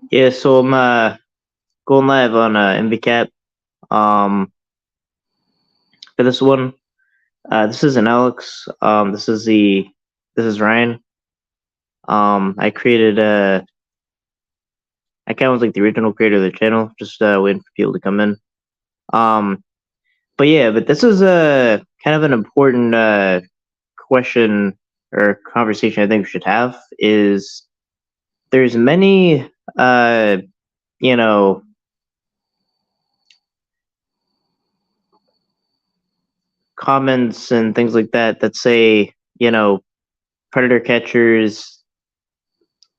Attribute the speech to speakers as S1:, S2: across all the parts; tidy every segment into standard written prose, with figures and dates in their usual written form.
S1: Yeah, so I'm going live on MVCap for this one. This isn't Alex. This is Ryan. I created I kind of was like the original creator of the channel, just waiting for people to come in. Um, but yeah, but this is a kind of an important question or conversation I think we should have. Is there's many you know comments and things like that that say predator catchers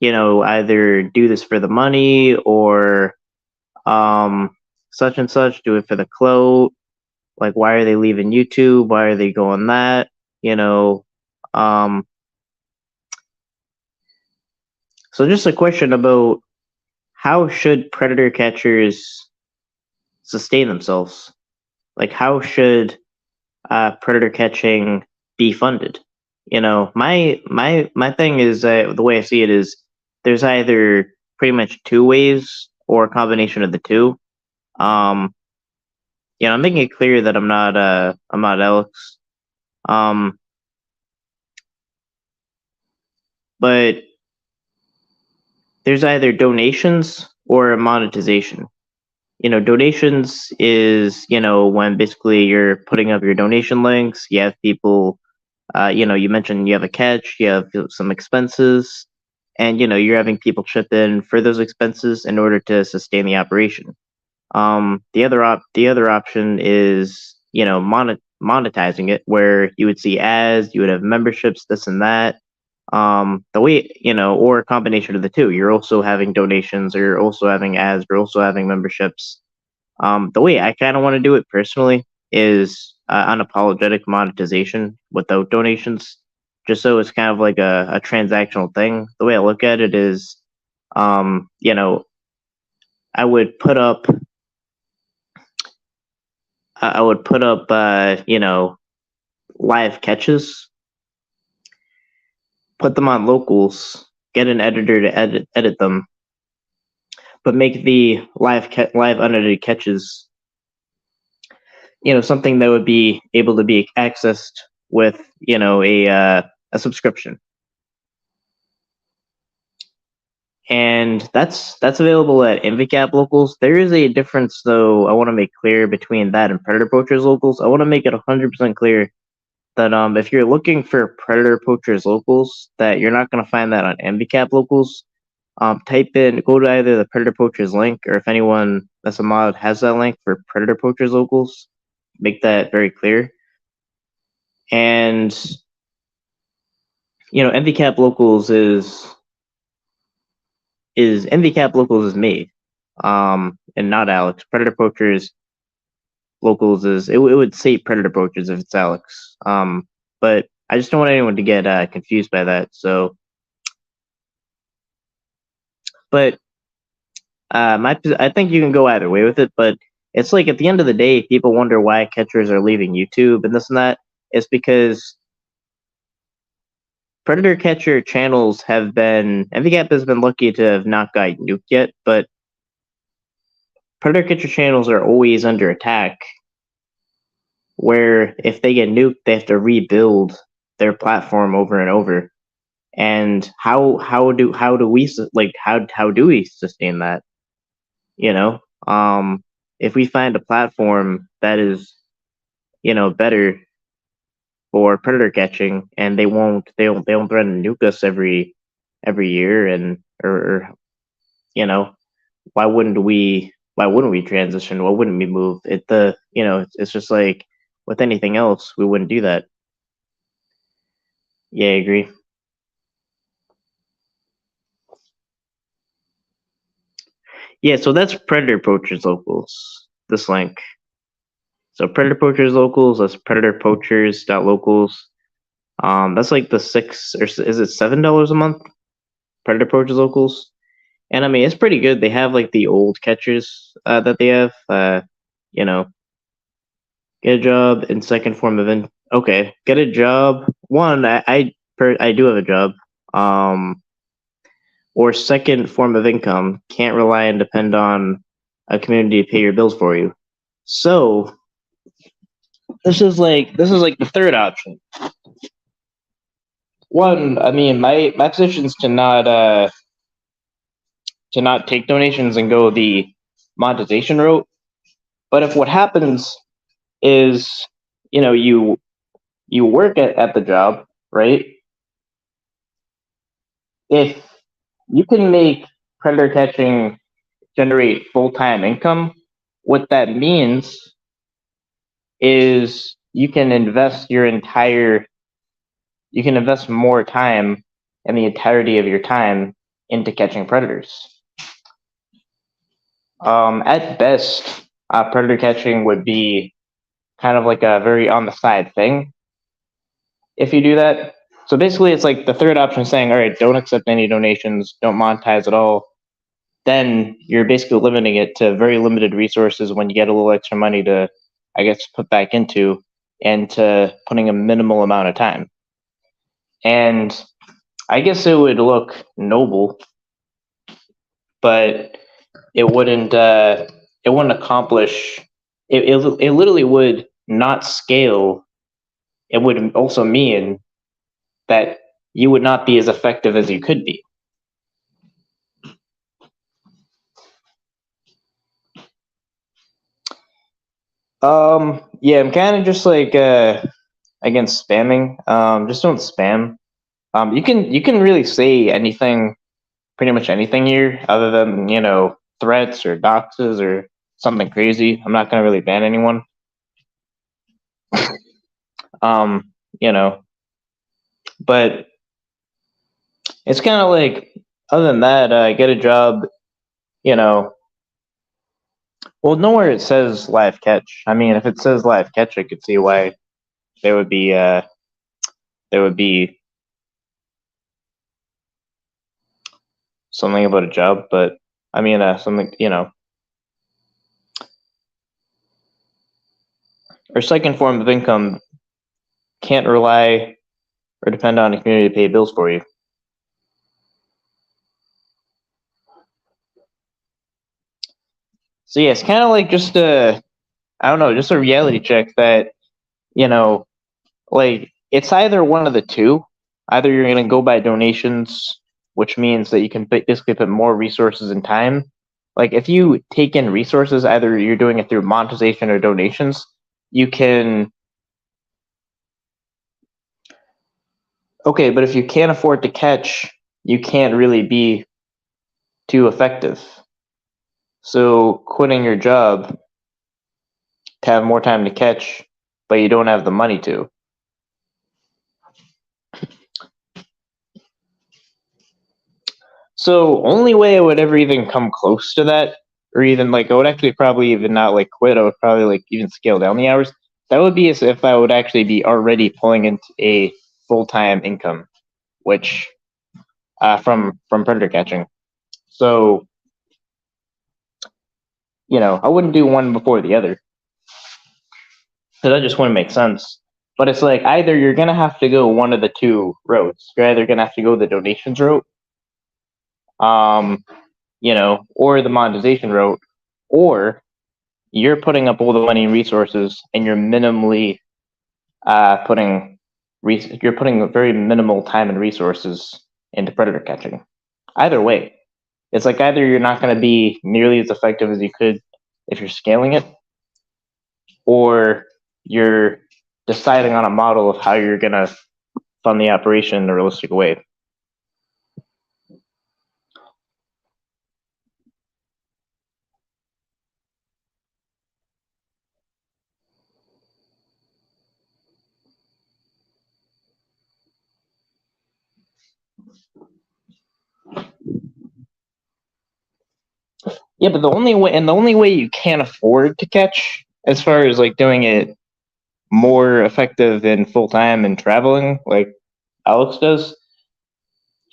S1: either do this for the money or such and such do it for the clout. Like, why are they leaving YouTube? Why are they going that? You know, um, so just a question about how should predator catchers sustain themselves? Like, how should predator catching be funded? My thing is the way I see it is there's either pretty much two ways or a combination of the two. Um, I'm making it clear that I'm not Alex. Um, but there's either donations or monetization. Donations is when basically you're putting up your donation links. You have people, you mentioned you have a catch, you have some expenses, and you're having people chip in for those expenses in order to sustain the operation. The other option is monetizing it, where you would see ads, you would have memberships, this and that. The way or a combination of the two. You're also having donations, or you're also having ads, you're also having memberships. The way I kind of want to do it personally is unapologetic monetization without donations, just so it's kind of like a transactional thing. The way I look at it is, um, you know, I would put up I would put up, live catches, put them on locals, get an editor to edit them, but make the live unedited catches, something that would be able to be accessed with, a subscription. And that's available at InvCap locals. There is a difference, though. I want to make clear between that and Predator Poachers locals. I want to make it 100% clear that if you're looking for Predator Poachers locals, that you're not going to find that on MVCap locals. Go to either the Predator Poachers link, or if anyone that's a mod has that link for Predator Poachers locals, make that very clear. And MVCap locals is MVCap locals is me, and not Alex. Predator Poachers locals it would say Predator Poachers if it's Alex. But I just don't want anyone to get confused by that. So, but I think you can go either way with it. But it's like at the end of the day, people wonder why catchers are leaving YouTube and this and that. It's because predator catcher channels have been MVCap has been lucky to have not got nuked yet, but predator catcher channels are always under attack, where if they get nuked, they have to rebuild their platform over and over. And how do we how do we sustain that? You know, if we find a platform that is better for predator catching, and they won't threaten to nuke us every year, and or why wouldn't we transition? Why wouldn't we move it? It's just like with anything else, we wouldn't do that. Yeah, I agree. Yeah, so that's Predator Poachers Locals, this link. So Predator Poachers Locals, that's Predator Poachers locals. That's like the is it $7 a month? Predator Poachers Locals. And I mean, it's pretty good. They have like the old catchers that they have. You know, get a job in second form of okay, get a job. One, I do have a job. Um, or second form of income can't rely and depend on a community to pay your bills for you. So this is like the third option. One, I mean, my position is to not take donations and go the monetization route. But if what happens is, you work at the job, right? If you can make predator catching generate full-time income, what that means is you can invest more time and the entirety of your time into catching predators. At best, predator catching would be kind of like a very on the side thing if you do that. So basically, it's like the third option saying, all right, don't accept any donations, don't monetize at all. Then you're basically limiting it to very limited resources when you get a little extra money to, I guess, put back into, and to putting a minimal amount of time. And I guess it would look noble, but it wouldn't accomplish it literally would not scale. It would also mean that you would not be as effective as you could be. Yeah, I'm kind of just like against spamming. Just don't spam. You can really say anything, pretty much anything here, other than threats or doxes or something crazy. I'm not gonna really ban anyone. Um, you know, but it's kind of like, other than that, get a job. You know, well, nowhere it says live catch. I mean, if it says live catch, I could see why there would be something about a job. But I mean, something, or second form of income can't rely or depend on a community to pay bills for you. So yeah, it's kind of like just I don't know, just a reality check that, you know, like, it's either one of the two. Either you're going to go by donations, which means that you can basically put more resources and time. Like, if you take in resources, either you're doing it through monetization or donations, you can. Okay, but if you can't afford to catch, you can't really be too effective. So quitting your job to have more time to catch, but you don't have the money to. So only way I would ever even come close to that, or even like, I would actually probably even not like quit. I would probably like even scale down the hours. That would be as if I would actually be already pulling into a full-time income, which from predator catching. So I wouldn't do one before the other, because that just wouldn't make sense. But it's like, either you're gonna have to go one of the two roads. You're either gonna have to go the donations route, or the monetization route, or you're putting up all the money and resources, and you're minimally you're putting very minimal time and resources into predator catching. Either way, it's like, either you're not going to be nearly as effective as you could if you're scaling it, or you're deciding on a model of how you're going to fund the operation in a realistic way. Yeah, but the only way you can afford to catch, as far as like doing it more effective than full time and traveling like Alex does,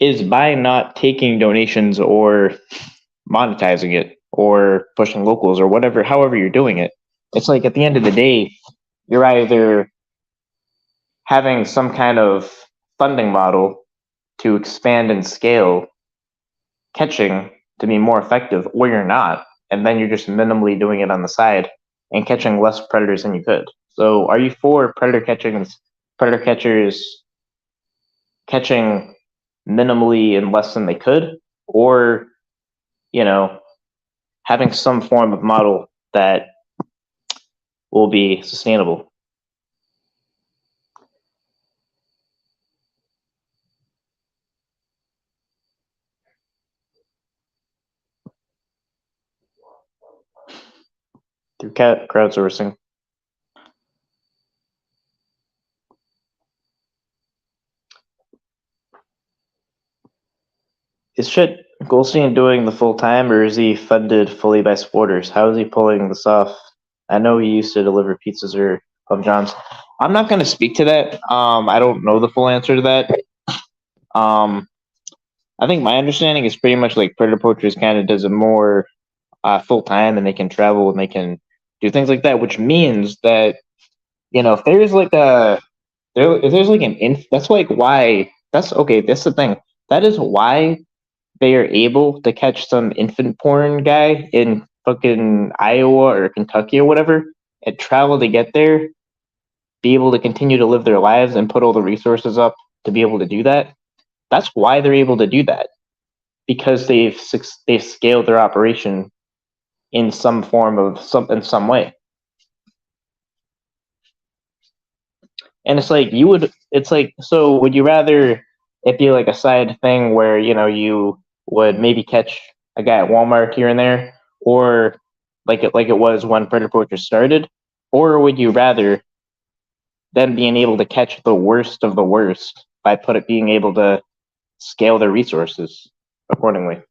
S1: is by not taking donations or monetizing it or pushing locals or whatever, however you're doing it. It's like, at the end of the day, you're either having some kind of funding model to expand and scale catching to be more effective, or you're not, and then you're just minimally doing it on the side and catching less predators than you could. So, are you for predator catchers catching minimally and less than they could, or you know, having some form of model that will be sustainable? Through crowdsourcing. Is Chet Goldstein doing the full time, or is he funded fully by supporters? How is he pulling this off? I know he used to deliver pizzas or Pub Johns. I'm not going to speak to that. I don't know the full answer to that. Um, I think my understanding is pretty much like Predator Poachers kind of does it more full time, and they can travel and they can do things like that, which means that if there's like if there's like that's like why that's okay. That's the thing. That is why they are able to catch some infant porn guy in fucking Iowa or Kentucky or whatever and travel to get there, be able to continue to live their lives and put all the resources up to be able to do that. That's why they're able to do that, because they've scaled their operation in some form of some way. And it's like it's like, so would you rather it be like a side thing where you would maybe catch a guy at Walmart here and there, or like it was when Predator Poachers started, or would you rather them being able to catch the worst of the worst by being able to scale their resources accordingly?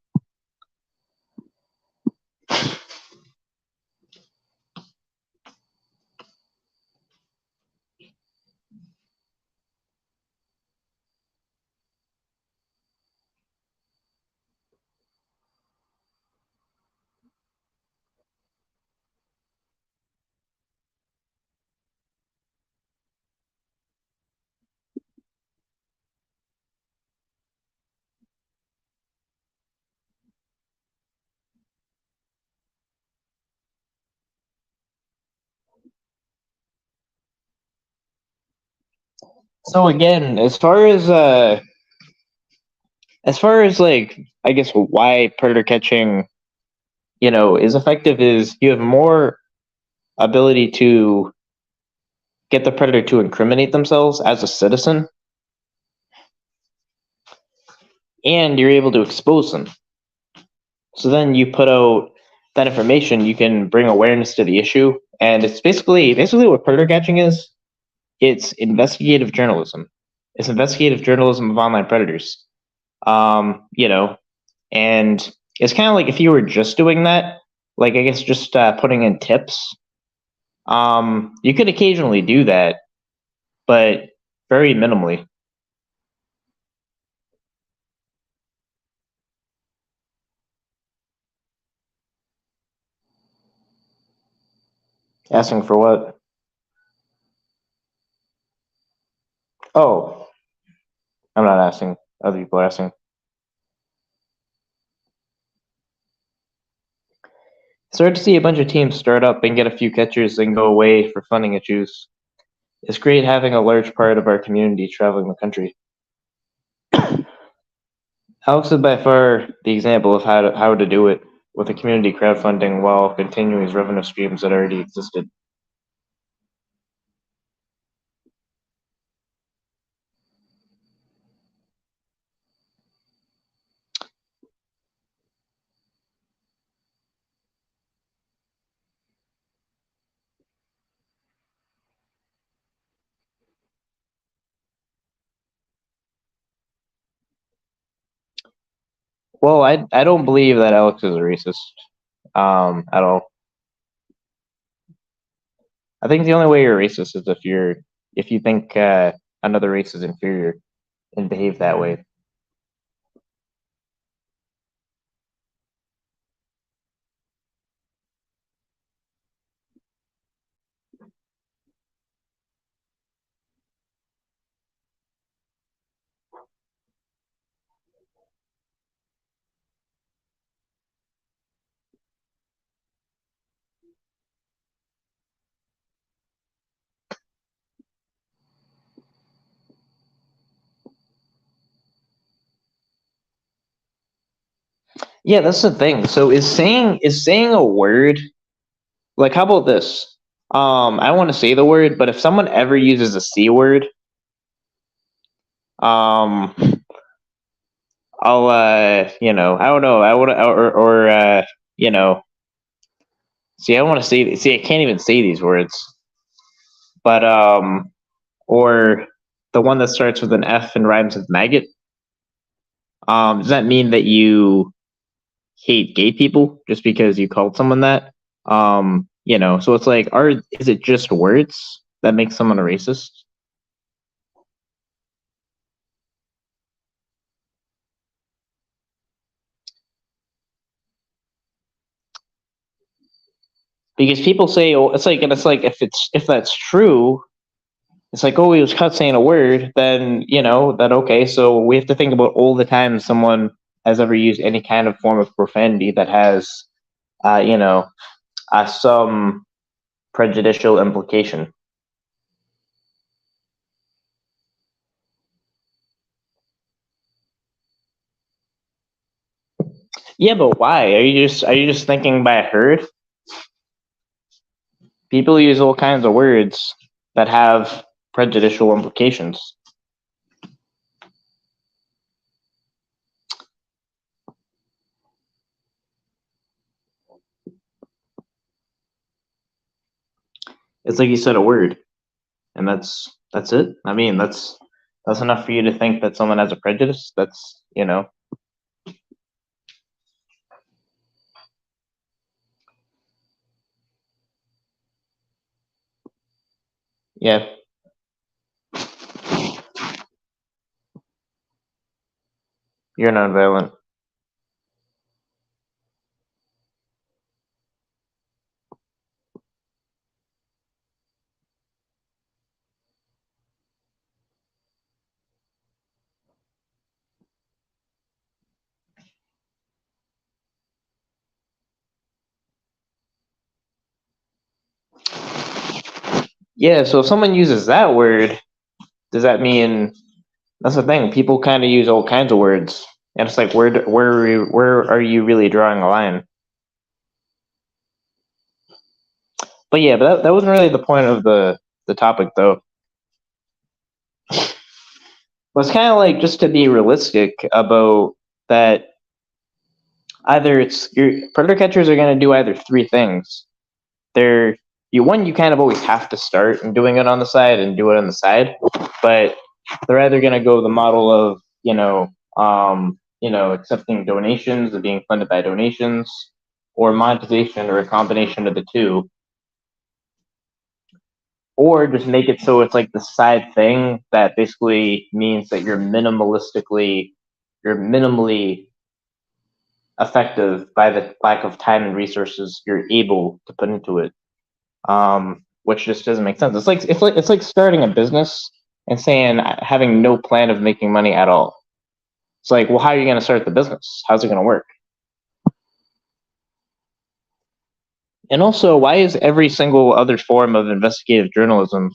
S1: So again, as far as like, I guess why predator catching is effective is you have more ability to get the predator to incriminate themselves as a citizen, and you're able to expose them. So then you put out that information, you can bring awareness to the issue, and it's basically what predator catching is. It's investigative journalism. It's investigative journalism of online predators. You know, and it's kind of like if you were just doing that, like I guess just putting in tips. You could occasionally do that, but very minimally. Asking for what? Oh, I'm not asking. Other people are asking. Start to see a bunch of teams start up and get a few catchers, then go away for funding issues. It's great having a large part of our community traveling the country. Alex is by far the example of how to do it with a community crowdfunding while continuing his revenue streams that already existed. Well, I don't believe that Alex is a racist at all. I think the only way you're racist is if you think another race is inferior and behave that way. Yeah, that's the thing. So is saying a word, like, how about this? I want to say the word, but if someone ever uses a C word, um, I'll I don't know, I would or you know, see, I want to say, see, I can't even say these words, but or the one that starts with an F and rhymes with maggot. Does that mean that you hate gay people just because you called someone that? So it's like, is it just words that make someone a racist? Because people say, oh, it's like if that's true, it's like, oh, he was caught saying a word, then that okay. So we have to think about all the times someone has ever used any kind of form of profanity that has, uh, you know, some prejudicial implication. Yeah, but why? Are you just thinking by herd? People use all kinds of words that have prejudicial implications. It's like you said a word, and that's it. I mean, that's enough for you to think that someone has a prejudice. That's. Yeah, you're nonviolent. Yeah, so if someone uses that word, does that mean that's the thing? People kind of use all kinds of words, and it's like, where are you really drawing a line? But yeah, but that wasn't really the point of the topic, though. But it's kind of like, just to be realistic about that, either it's your predator catchers are going to do either three things. They're you kind of always have to start and doing it on the side and do it on the side, but they're either going to go the model of accepting donations and being funded by donations, or monetization, or a combination of the two, or just make it so it's like the side thing that basically means that you're minimally effective by the lack of time and resources you're able to put into it. Which just doesn't make sense. It's like starting a business and saying, having no plan of making money at all. It's like, well, how are you going to start the business? How's it going to work? And also, why is every single other form of investigative journalism,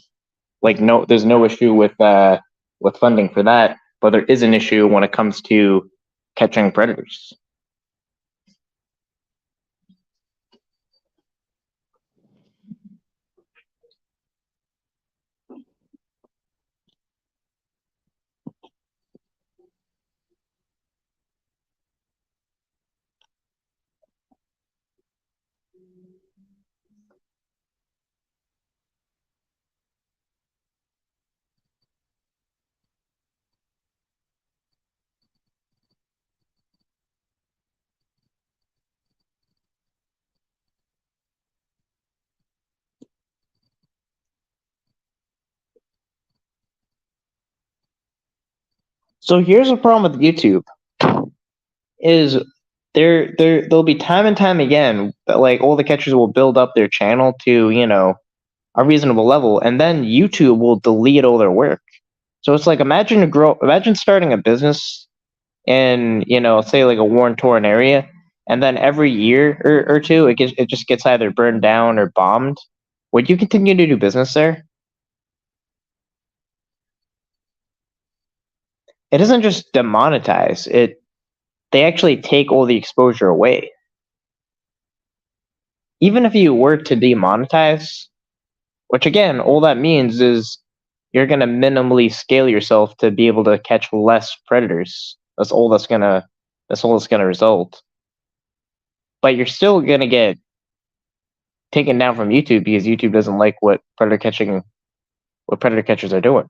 S1: like, no? There's no issue with funding for that, but there is an issue when it comes to catching predators. So here's the problem with YouTube: is there'll be time and time again that, like, all the catchers will build up their channel to a reasonable level, and then YouTube will delete all their work. So it's like, imagine starting a business in, say, like, a war torn area, and then every year or two it just gets either burned down or bombed. Would you continue to do business there? It doesn't just demonetize it. they actually take all the exposure away. Even if you were to demonetize, which again, all that means is you're going to minimally scale yourself to be able to catch less predators. That's all that's going to result. But you're still going to get taken down from YouTube because YouTube doesn't like what predator catchers are doing.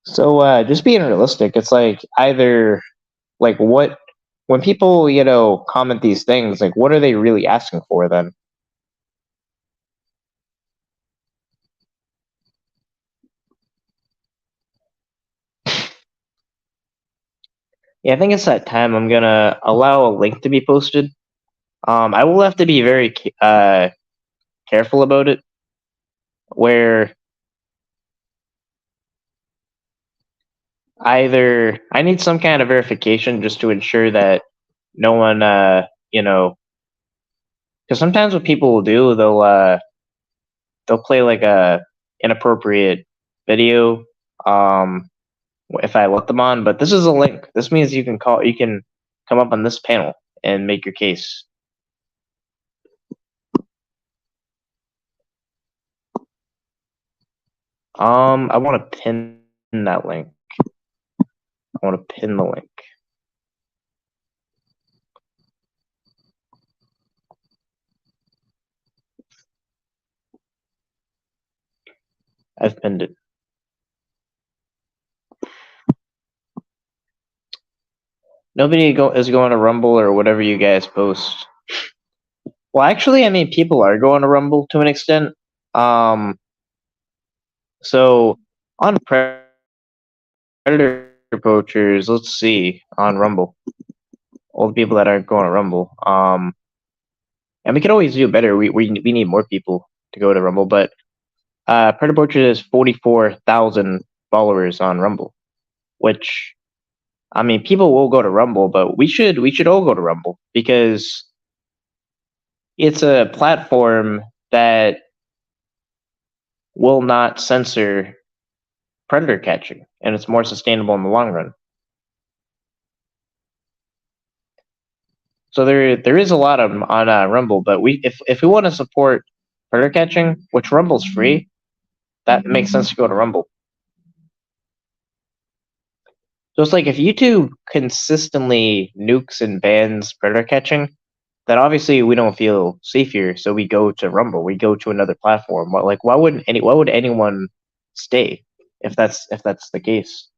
S1: So just being realistic, it's like either like what when people comment these things, like what are they really asking for then? Yeah, I think it's that time. I'm gonna allow a link to be posted. I will have to be very careful about it, where either I need some kind of verification just to ensure that no one, because sometimes what people will do, they'll play like a inappropriate video, um, if I let them on. But this is a link. This means you can come up on this panel and make your case. I want to pin that link. I want to pin the link. I've pinned it. Nobody is going to Rumble or whatever you guys post. Well, actually, I mean, people are going to Rumble to an extent. So on Predator Poachers, let's see on Rumble, all the people that aren't going to Rumble. And we could always do better. We need more people to go to Rumble, but Predator Poachers has 44,000 followers on Rumble, which I mean, people will go to Rumble, but we should all go to Rumble because it's a platform that will not censor predator catching, and it's more sustainable in the long run. So there is a lot of on Rumble, but if we want to support predator catching, which Rumble's free, that makes sense to go to Rumble. So it's like if YouTube consistently nukes and bans predator catching, then obviously we don't feel safe here, so we go to Rumble. We go to another platform. Why would anyone stay if that's the case?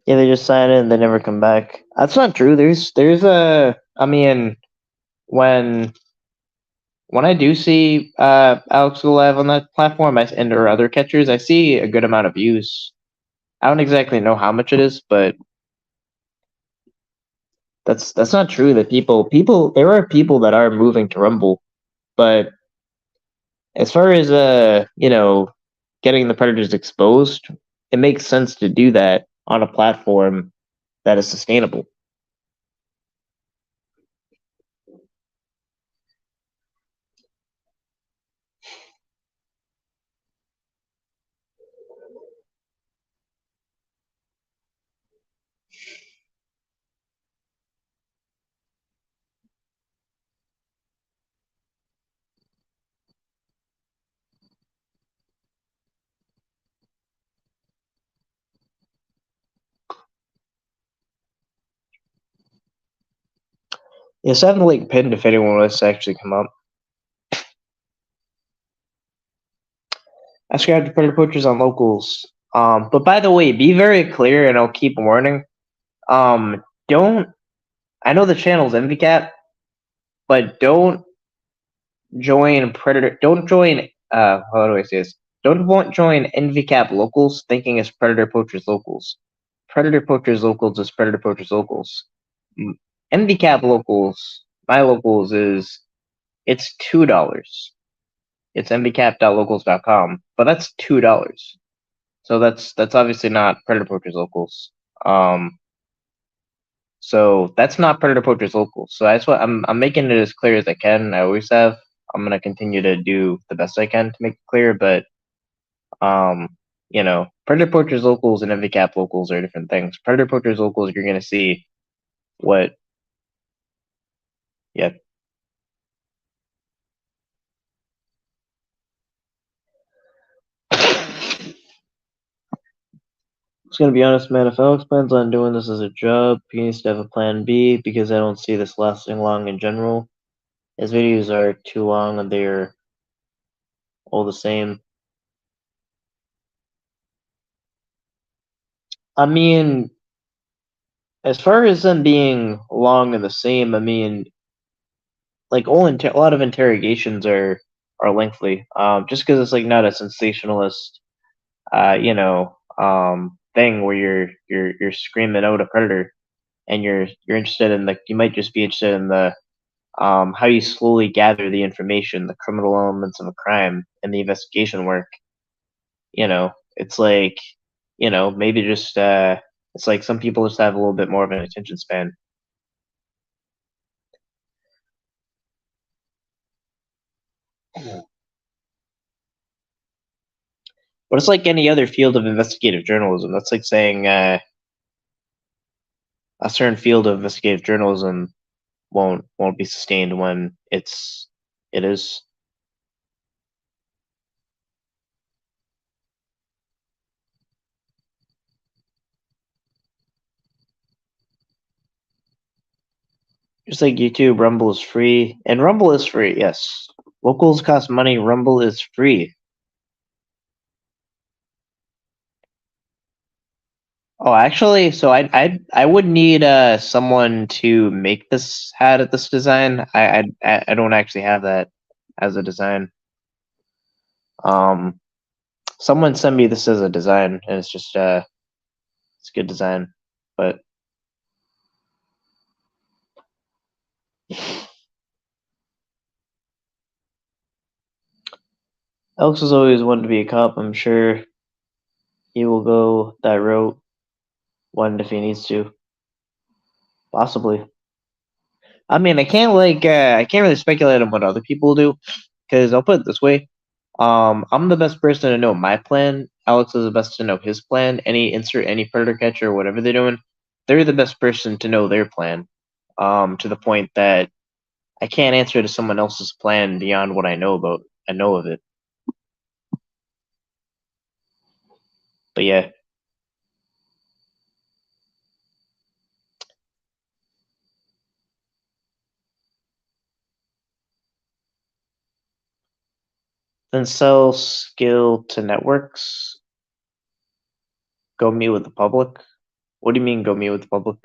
S1: Yeah, they just sign in, they never come back. That's not true. There's a I mean when I do see Alex go live on that platform and or other catchers, I see a good amount of views. I don't exactly know how much it is, but that's not true. That people there are people that are moving to Rumble, but as far as getting the predators exposed, it makes sense to do that on a platform that is sustainable. Yes, I have the link pinned if anyone wants to actually come up. I subscribe to Predator Poachers on locals. But by the way, be very clear, and I'll keep warning. Don't. I know the channel's MVCat, but don't join Predator. Don't join. How do I say this? Don't join NVCap locals thinking it's Predator Poachers locals. Predator Poachers locals is Predator Poachers locals. NVCap locals, my locals is it's $2. It's nvcap.locals.com, but that's $2. So that's obviously not Predator Poachers locals. So that's not Predator Poachers locals. So that's what I'm making it as clear as I can. I always have. I'm gonna continue to do the best I can to make it clear, but Predator Poachers locals and MVCap locals are different things. Predator Poachers locals, you're gonna see what, yeah. Just gonna be honest, man. If Alex plans on doing this as a job, he needs to have a plan B because I don't see this lasting long in general. His videos are too long and they're all the same. I mean, as far as them being long and the same, I mean, like a lot of interrogations are lengthy. Just because it's like not a sensationalist, thing where you're screaming out a predator, and you're interested in you might just be interested in the how you slowly gather the information, the criminal elements of a crime, and the investigation work. It's like, maybe just it's like some people just have a little bit more of an attention span. But it's like any other field of investigative journalism. That's like saying a certain field of investigative journalism won't be sustained when it is. Just like YouTube, Rumble is free, and Rumble is free. Yes, locals cost money. Rumble is free. Oh, actually, so I would need someone to make this hat at this design. I don't actually have that as a design. Um, Someone sent me this as a design, and it's just it's a good design, but Alex has always wanted to be a cop. I'm sure he will go that route one if he needs to, possibly. I mean, I can't really speculate on what other people do, because I'll put it this way: I'm the best person to know my plan. Alex is the best to know his plan. Any predator catcher or whatever they're doing, they're the best person to know their plan. To the point that I can't answer to someone else's plan beyond what I know about. I know of it, but yeah. Then sell skill to networks. Go meet with the public. What do you mean? Go meet with the public?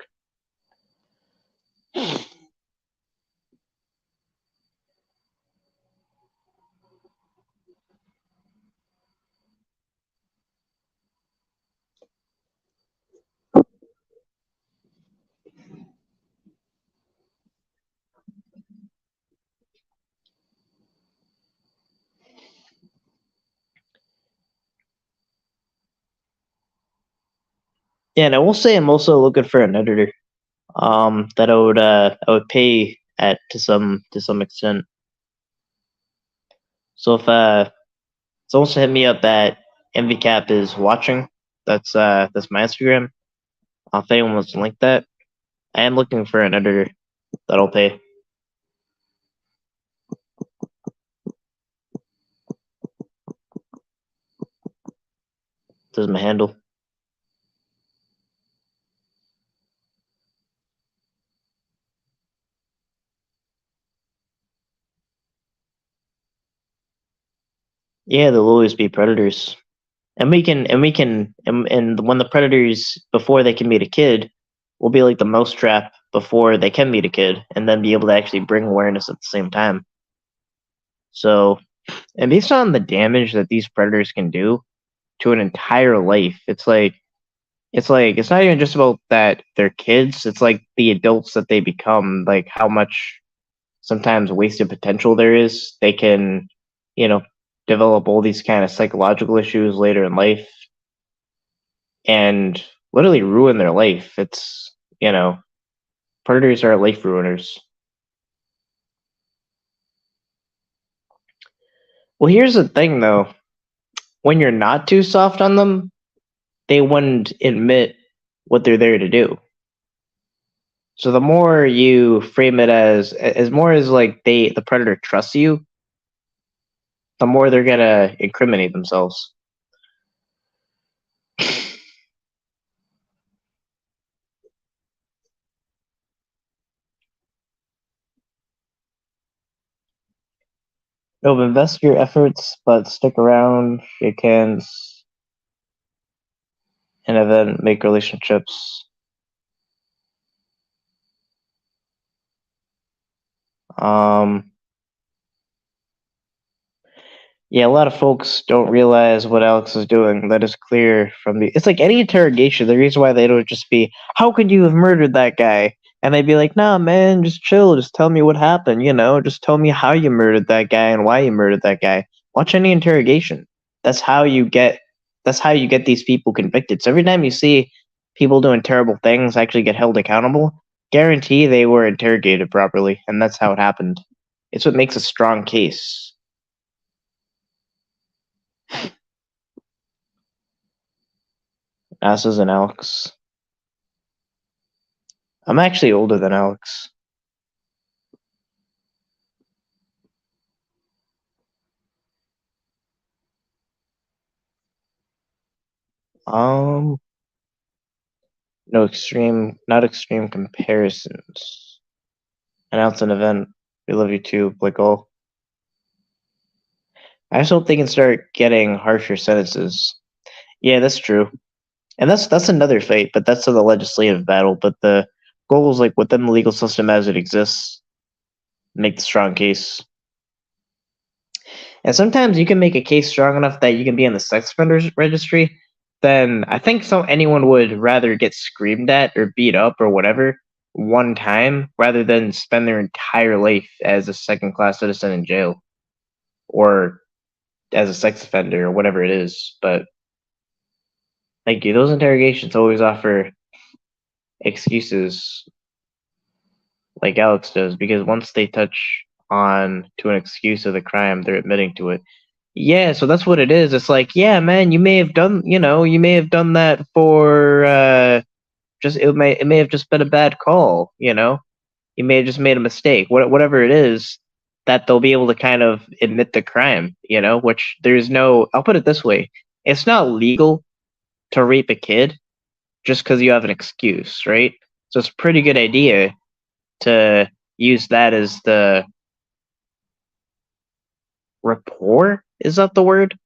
S1: Yeah, and I will say I'm also looking for an editor. That I would pay at to some extent. So if someone wants to hit me up at MVCap is watching, that's my Instagram. If anyone wants to link that, I am looking for an editor that'll pay. This is my handle. Yeah, they'll always be predators. And when the predators, before they can meet a kid, will be like the mousetrap before they can meet a kid, and then be able to actually bring awareness at the same time. So, and based on the damage that these predators can do to an entire life, it's not even just about that they're kids. It's like the adults that they become, like how much sometimes wasted potential there is. They can, you know, develop all these kind of psychological issues later in life and literally ruin their life. It's, predators are life ruiners. Well, here's the thing though. When you're not too soft on them, they wouldn't admit what they're there to do. So the more you frame it as more as like the predator trusts you, the more they're gonna incriminate themselves. No, invest your efforts, but stick around, shake hands, and then make relationships. Um, Yeah, a lot of folks don't realize what Alex is doing. That is clear from the. It's like any interrogation. The reason why they don't just be, "How could you have murdered that guy?" And they'd be like, "Nah, man, just chill. Just tell me what happened. Just tell me how you murdered that guy and why you murdered that guy." Watch any interrogation. That's how you get. That's how you get these people convicted. So every time you see people doing terrible things actually get held accountable, guarantee they were interrogated properly, and that's how it happened. It's what makes a strong case. Asses and Alex. I'm actually older than Alex. Um, no extreme, not extreme comparisons. Announce an event. We love you too, Blickle. I just hope they can start getting harsher sentences. Yeah, that's true, and that's another fight, but that's in the legislative battle. But the goal is like within the legal system as it exists, make the strong case. And sometimes you can make a case strong enough that you can be in the sex offenders registry. Then I think anyone would rather get screamed at or beat up or whatever one time rather than spend their entire life as a second class citizen in jail or as a sex offender or whatever it is. But thank you. Those interrogations always offer excuses like Alex does because once they touch on to an excuse of the crime, they're admitting to it. Yeah, so that's what it is. It's like, yeah, man, you may have done that for just it may have just been a bad call, You may have just made a mistake. Whatever it is, that they'll be able to kind of admit the crime, which there's no I'll put it this way. It's not legal to rape a kid just because you have an excuse, right? So it's a pretty good idea to use that as the rapport, is that the word?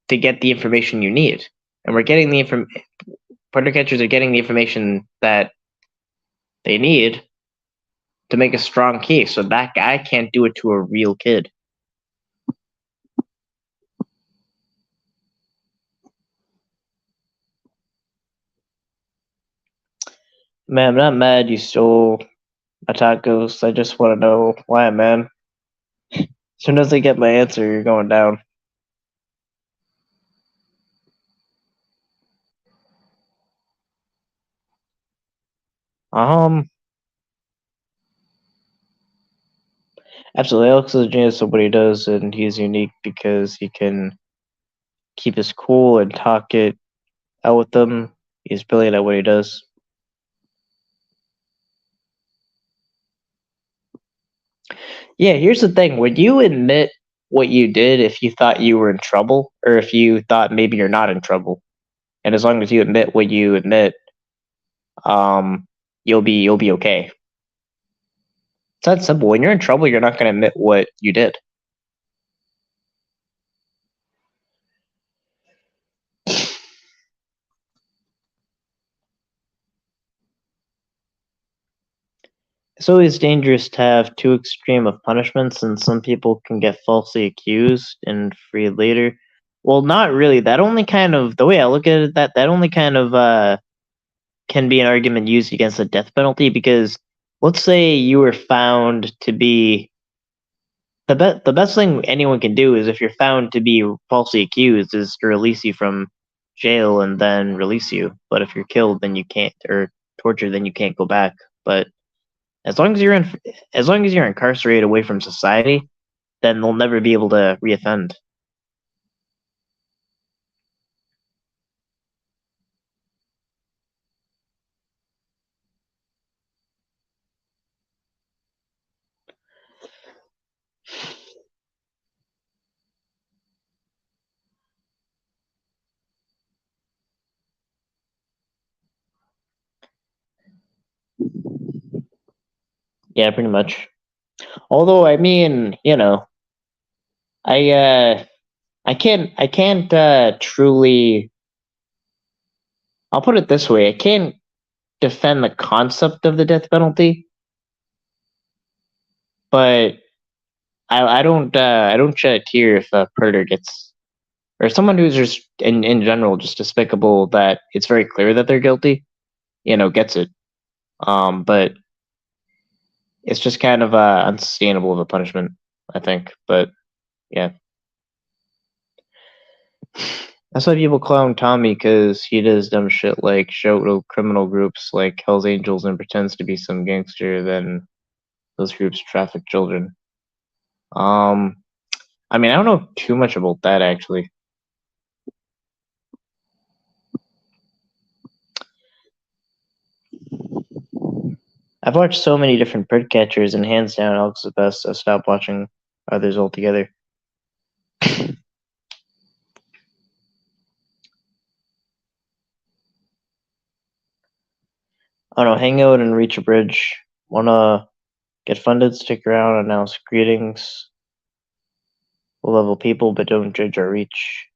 S1: To get the information you need. And we're getting the information. Predator catchers are getting the information that they need to make a strong case. So that guy can't do it to a real kid. Man, I'm not mad you stole my tacos. I just want to know why, man. As soon as I get my answer, you're going down. Um, Absolutely. Alex is a genius at what he does, and he's unique because he can keep his cool and talk it out with them. He's brilliant at what he does. Yeah, here's the thing. Would you admit what you did if you thought you were in trouble, or if you thought maybe you're not in trouble? And as long as you admit what you admit, um, you'll be okay. It's that simple. When you're in trouble, you're not going to admit what you did. it's always dangerous to have too extreme of punishments, and some people can get falsely accused and freed later. Well, not really. That only kind of the way I look at it, that only kind of can be an argument used against the death penalty because let's say you were found to be the best thing anyone can do is if you're found to be falsely accused is to release you from jail and then release you. But if you're killed, then you can't, or tortured, then you can't go back. But as long as as long as you're incarcerated away from society, then they'll never be able to reoffend. Yeah, pretty much. Although I mean, I I can't truly. I'll put it this way: I can't defend the concept of the death penalty, but I don't shed a tear if a predator gets or someone who's just in general just despicable that it's very clear that they're guilty, gets it. But it's just kind of unsustainable of a punishment, I think. But yeah, that's why people clown Tommy because he does dumb shit like show to criminal groups like Hell's Angels and pretends to be some gangster. Then those groups traffic children. Um, I mean, I don't know too much about that actually. I've watched so many different bird catchers, and hands down, Alex is the best. I stopped watching others altogether. I don't know, hang out and reach a bridge. Wanna get funded, stick around, announce greetings. We'll level people, but don't judge our reach.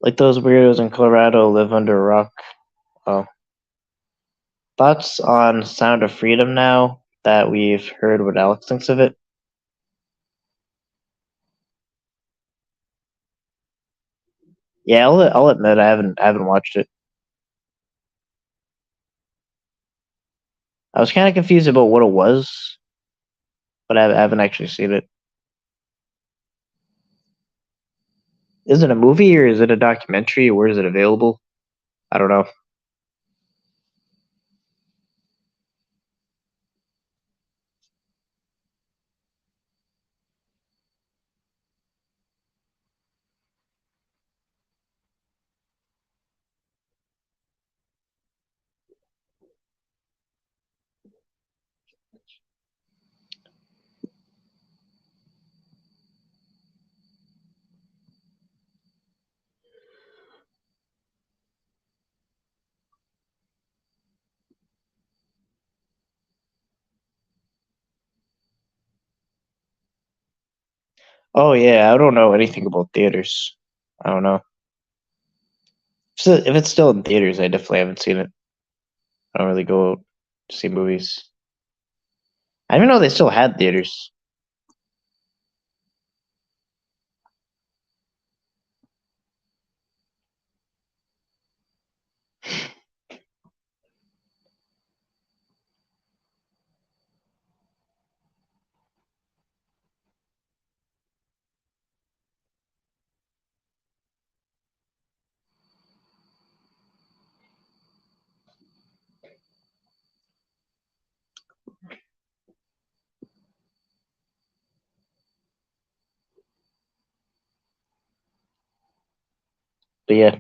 S1: Like those weirdos in Colorado live under a rock. Oh. Thoughts on Sound of Freedom now that we've heard what Alex thinks of it? Yeah, I'll admit I haven't watched it. I was kind of confused about what it was, but I haven't actually seen it. Is it a movie or is it a documentary? Where is it available? I don't know. Oh yeah, I don't know anything about theaters. I don't know. So if it's still in theaters, I definitely haven't seen it. I don't really go out to see movies. I didn't know they still had theaters. But yeah,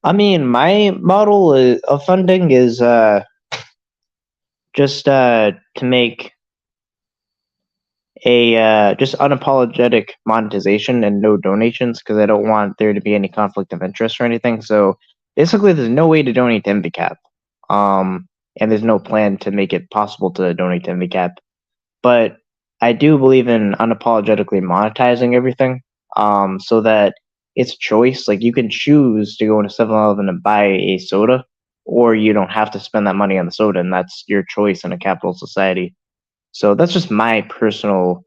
S1: I mean, my model of funding is just to make a just unapologetic monetization and no donations because I don't want there to be any conflict of interest or anything. So basically, there's no way to donate to MVCap, and there's no plan to make it possible to donate to MVCap. But I do believe in unapologetically monetizing everything, so that it's choice. Like you can choose to go into 7-Eleven and buy a soda, or you don't have to spend that money on the soda, and that's your choice in a capital society. So that's just my personal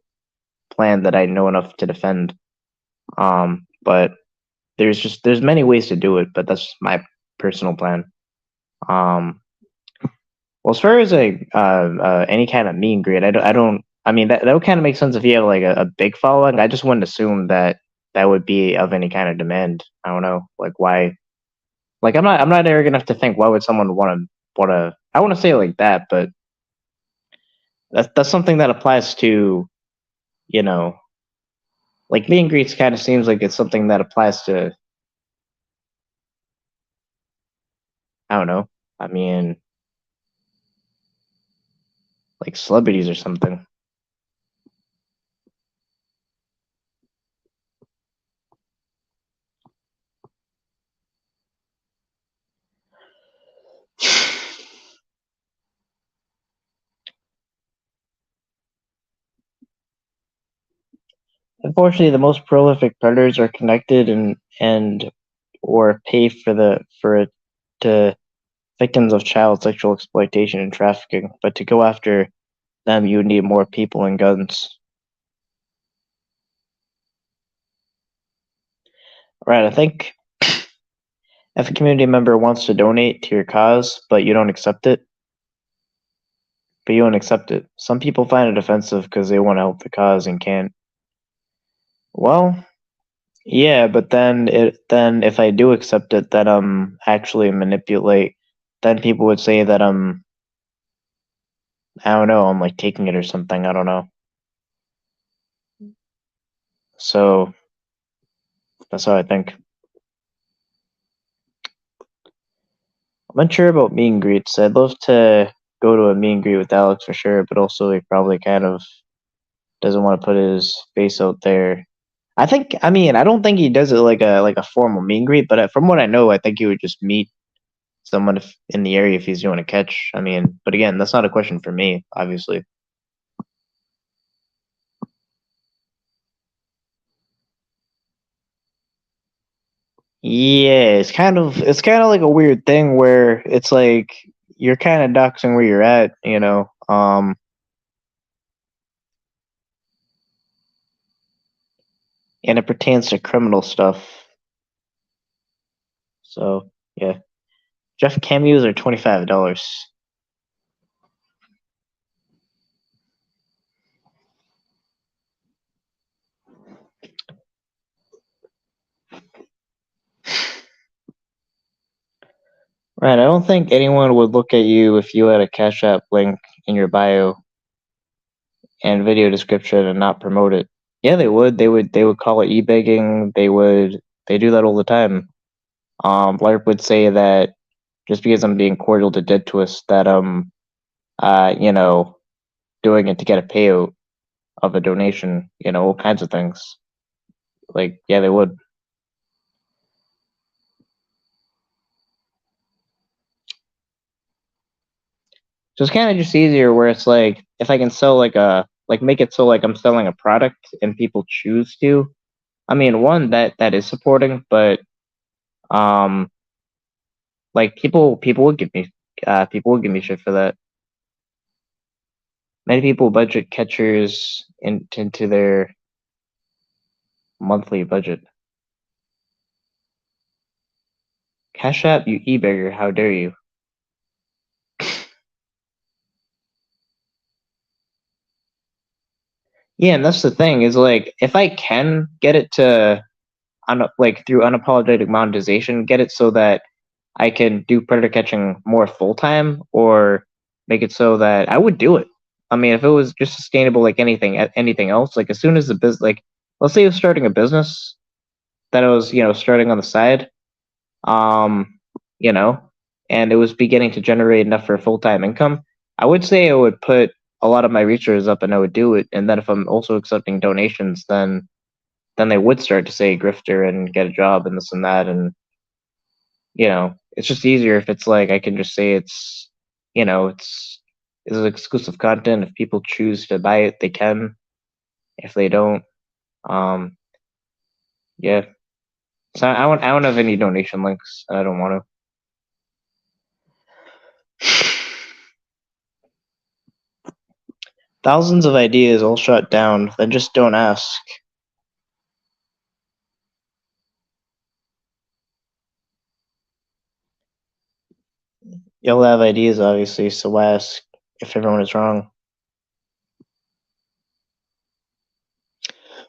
S1: plan that I know enough to defend. But there's many ways to do it, but that's just my personal plan. Um, well, as far as any kind of meet and greet, I don't. I mean, that would kind of make sense if you have like a big following. I just wouldn't assume that that would be of any kind of demand. I don't know, like why. Like I'm not arrogant enough to think why would someone want to. I want to say it like that, but that's something that applies to, you know, like meet and greets. Kind of seems like it's something that applies to, I don't know. I mean, like celebrities or something. Unfortunately, the most prolific predators are connected and or pay for it to victims of child sexual exploitation and trafficking. But to go after them, you would need more people and guns. Right? I think if a community member wants to donate to your cause, but you don't accept it. Some people find it offensive because they want to help the cause and can't. Well, yeah, but then if I do accept it, that actually manipulate, then people would say that I don't know, I'm like taking it or something. I don't know. So that's how I think. I'm unsure about meet and greets. I'd love to go to a meet and greet with Alex for sure, but also he probably kind of doesn't want to put his face out there. I mean, I don't think he does it like a formal meet and greet, but from what I know, I think he would just meet someone in the area if he's doing a catch. I mean, but again, that's not a question for me, obviously. Yeah, it's kind of like a weird thing where it's like you're kind of doxing where you're at, you know. And it pertains to criminal stuff. So yeah, Jeff cameos are $25. Right, I don't think anyone would look at you if you had a Cash App link in your bio and video description and not promote it. Yeah, they would. They would call it e-begging. They do that all the time. Larp would say that just because I'm being cordial to dead twist that you know, doing it to get a payout of a donation, you know, all kinds of things. Like, yeah, they would. So it's kind of just easier where it's like if I can sell like make it so like I'm selling a product and people choose to. I mean, one that is supporting, but um, like people would give me people would give me shit for that. Many people budget catchers into their monthly budget. Cash App, you e-beggar, how dare you? Yeah, and that's the thing is like if I can get it to like through unapologetic monetization, get it so that I can do predator catching more full time, or make it so that I would do it. I mean, if it was just sustainable like anything else, like as soon as the business, like let's say you're starting a business that I was starting on the side, um, you know, and it was beginning to generate enough for full time income, I would say I would put a lot of my research up and I would do it. And then if I'm also accepting donations, then they would start to say grifter and get a job and this and that. And it's just easier if it's like I can just say it's exclusive content. If people choose to buy it, they can. if they don't. Um, yeah. So I don't have any donation links. I don't want to. Thousands of ideas all shut down, then just don't ask. You'll have ideas, obviously, so why ask if everyone is wrong?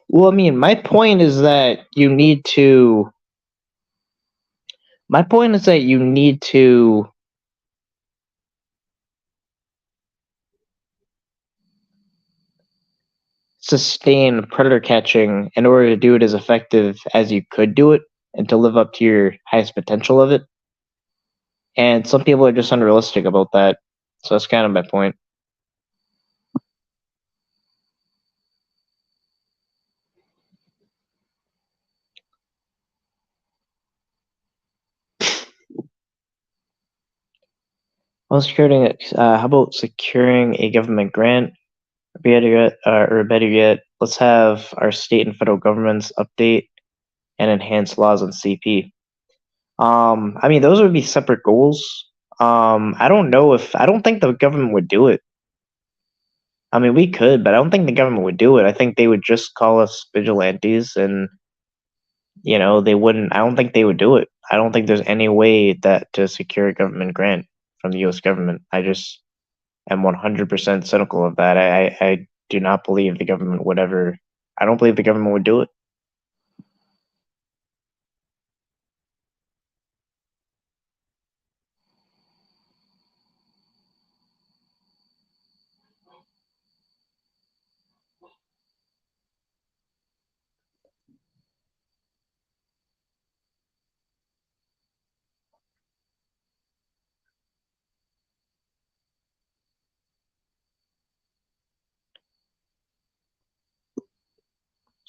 S1: Well, I mean, my point is that you need to. My point is that you need to sustain predator catching in order to do it as effective as you could do it and to live up to your highest potential of it. And some people are just unrealistic about that. So that's kind of my point. Well, how about securing a government grant? Or better yet, let's have our state and federal governments update and enhance laws on CP. I mean, those would be separate goals. I don't think the government would do it. I mean, we could, but I don't think the government would do it. I think they would just call us vigilantes, and they wouldn't. I don't think they would do it. I don't think there's any way that to secure a government grant from the U.S. government. I just am 100% cynical of that. I do not believe the government would ever. I don't believe the government would do it.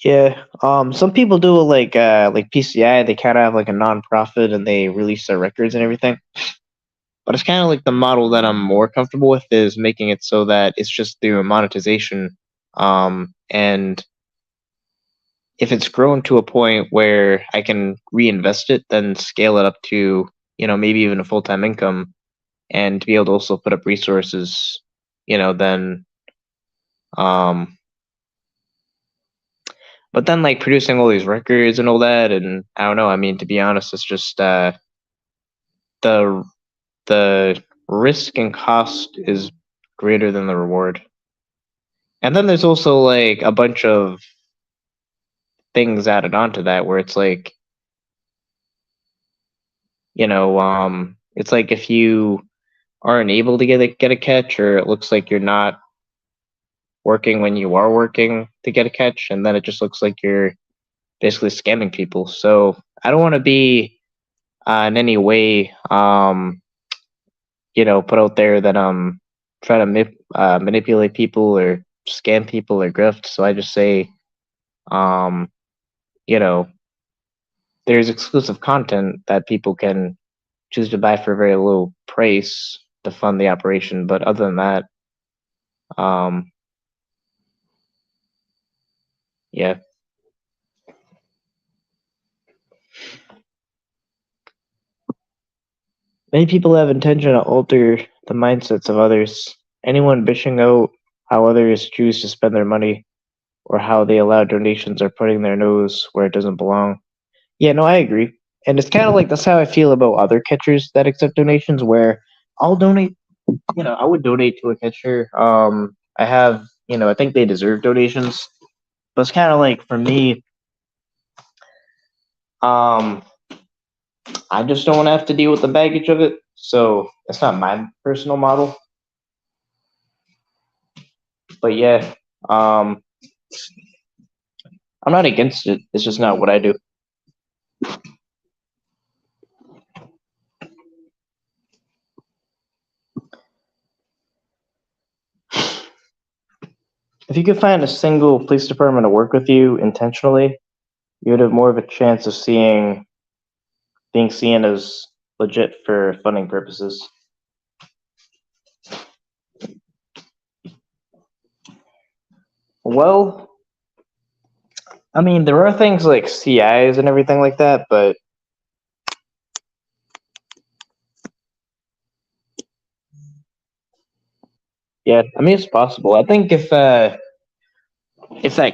S1: Yeah. Some people do it like PCI. They kind of have like a nonprofit, and they release their records and everything. But it's kind of like the model that I'm more comfortable with is making it so that it's just through monetization. And if it's grown to a point where I can reinvest it, then scale it up to maybe even a full time income, and to be able to also put up resources. Then um, but then like producing all these records and all that, and I don't know. I mean, to be honest, it's just the the risk and cost is greater than the reward. And then there's also like a bunch of things added onto that where it's like, it's like if you aren't able to get a catch, or it looks like you're not working when you are working to get a catch, and then it just looks like you're basically scamming people. So I don't want to be in any way, put out there that try to manipulate people or scam people or grift. So I just say, um, you know, there's exclusive content that people can choose to buy for a very low price to fund the operation. But other than that, um, yeah. Many people have intention to alter the mindsets of others. Anyone bitching out how others choose to spend their money or how they allow donations or putting their nose where it doesn't belong. Yeah, no, I agree. And it's kind of like that's how I feel about other catchers that accept donations, where I'll donate, I would donate to a catcher. I have, I think they deserve donations. But it's kind of like for me, um, I just don't want to have to deal with the baggage of it. So it's not my personal model. But yeah, um, I'm not against it. It's just not what I do. If you could find a single police department to work with you intentionally, you would have more of a chance of being seen as legit for funding purposes. Well, I mean, there are things like CIs and everything like that, but yeah, I mean, it's possible. I think if that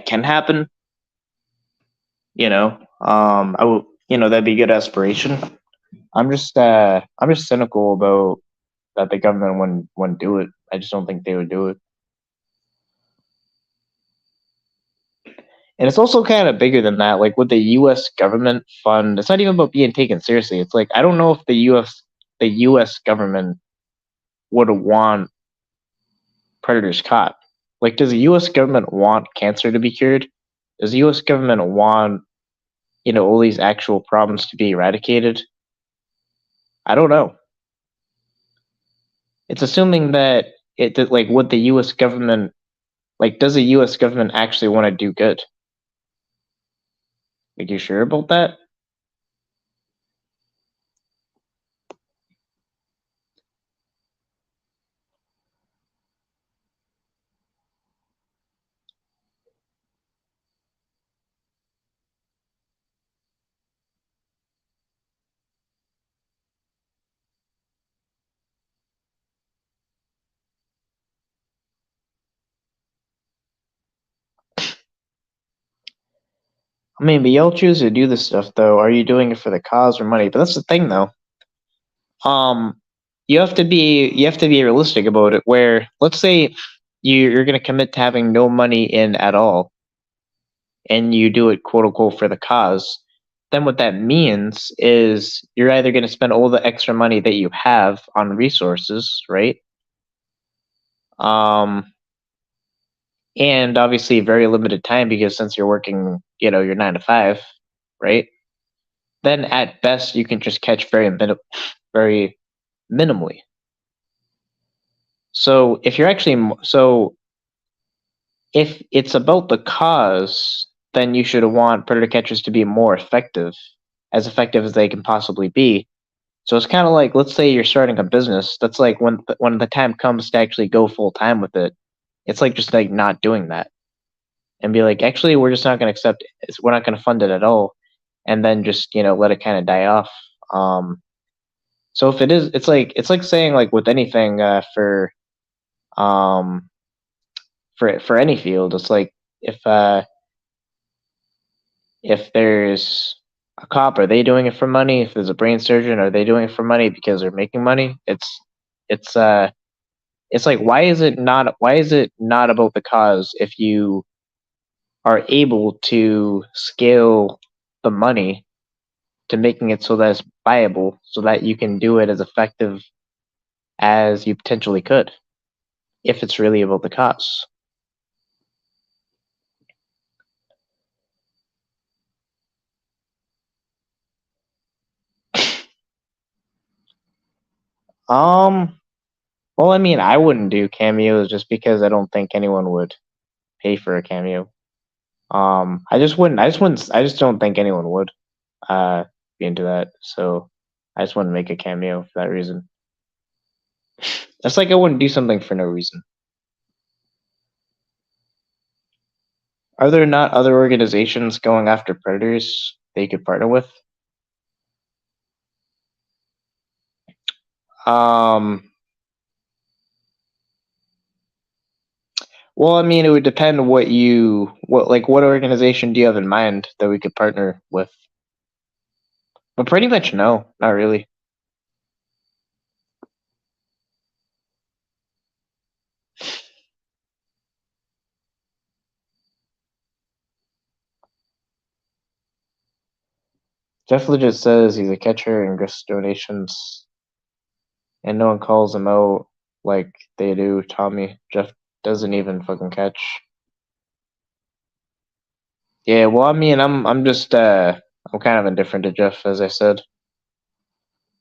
S1: can happen, I will, that'd be a good aspiration. I'm just cynical about that the government wouldn't do it. I just don't think they would do it. And it's also kind of bigger than that. Like, with the U.S. government fund, it's not even about being taken seriously. It's like, I don't know if the U.S. government would want predators caught. Like, does the U.S. government want cancer to be cured? Does the U.S. government want, all these actual problems to be eradicated? I don't know. It's assuming that like, would the U.S. government, like, does the U.S. government actually want to do good? Like, you sure about that? I mean, but y'all choose to do this stuff, though. Are you doing it for the cause or money? But that's the thing, though. Um, you have to be realistic about it. Where, let's say you're going to commit to having no money in at all, and you do it quote unquote for the cause. Then what that means is you're either going to spend all the extra money that you have on resources, right? Um, and obviously very limited time, because since you're working, you're 9 to 5, right? Then at best you can just catch very minimally. So if it's about the cause, then you should want predator catchers to be more effective, as effective as they can possibly be. So it's kind of like, let's say you're starting a business. That's like, when the time comes to actually go full time with it, it's like just like not doing that, and be like, actually, we're just not going to accept it. We're not going to fund it at all, and then just let it kind of die off. So if it is, it's like saying, like, with anything, um for any field, it's like, if there's a cop, are they doing it for money? If there's a brain surgeon, are they doing it for money because they're making money? It's like, why is it not about the cause if you are able to scale the money to making it so that it's viable, so that you can do it as effective as you potentially could, if it's really about the cause. Um, well, I mean, I wouldn't do cameos just because I don't think anyone would pay for a cameo. I just wouldn't. I just wouldn't. I just don't think anyone would uh be into that. So I just wouldn't make a cameo for that reason. That's like, I wouldn't do something for no reason. Are there not other organizations going after predators they could partner with? Um, well, I mean, it would depend what organization do you have in mind that we could partner with? But pretty much no, not really. Jeff legit says he's a catcher and gets donations, and no one calls him out like they do Tommy. Jeff doesn't even fucking catch. Yeah, well, I mean, I'm kind of indifferent to Jeff, as I said.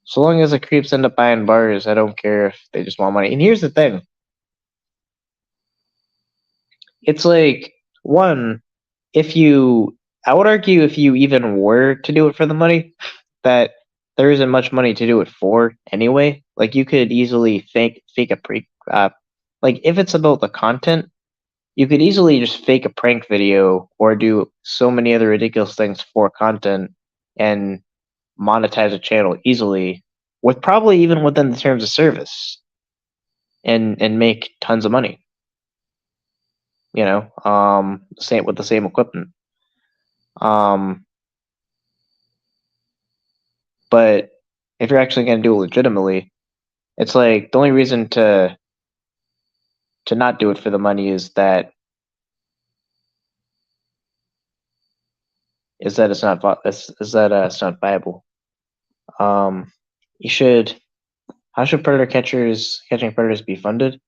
S1: So long as the creeps end up buying bars, I don't care if they just want money. And here's the thing: it's like, one, if you, I would argue, if you even were to do it for the money, that there isn't much money to do it for anyway. Like, you could easily fake a pre, like, if it's about the content, you could easily just fake a prank video or do so many other ridiculous things for content and monetize a channel easily with probably even within the terms of service and make tons of money. Same with the same equipment. But if you're actually going to do it legitimately, it's like the only reason to not do it for the money is that it's not it's not viable. You should. How should catching predators be funded?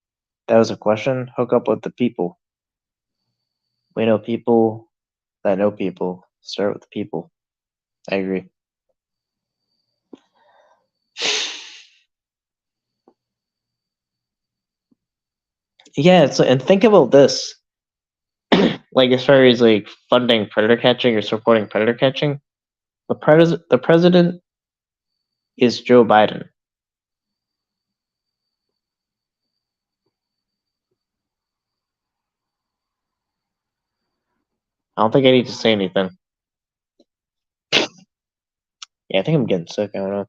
S1: That was a question. Hook up with the people. We know people that know people. Start with the people. I agree. Yeah, and think about this. Like as far as like funding predator catching or supporting predator catching, the president is Joe Biden. I don't think I need to say anything. Yeah, I think I'm getting sick. I don't know.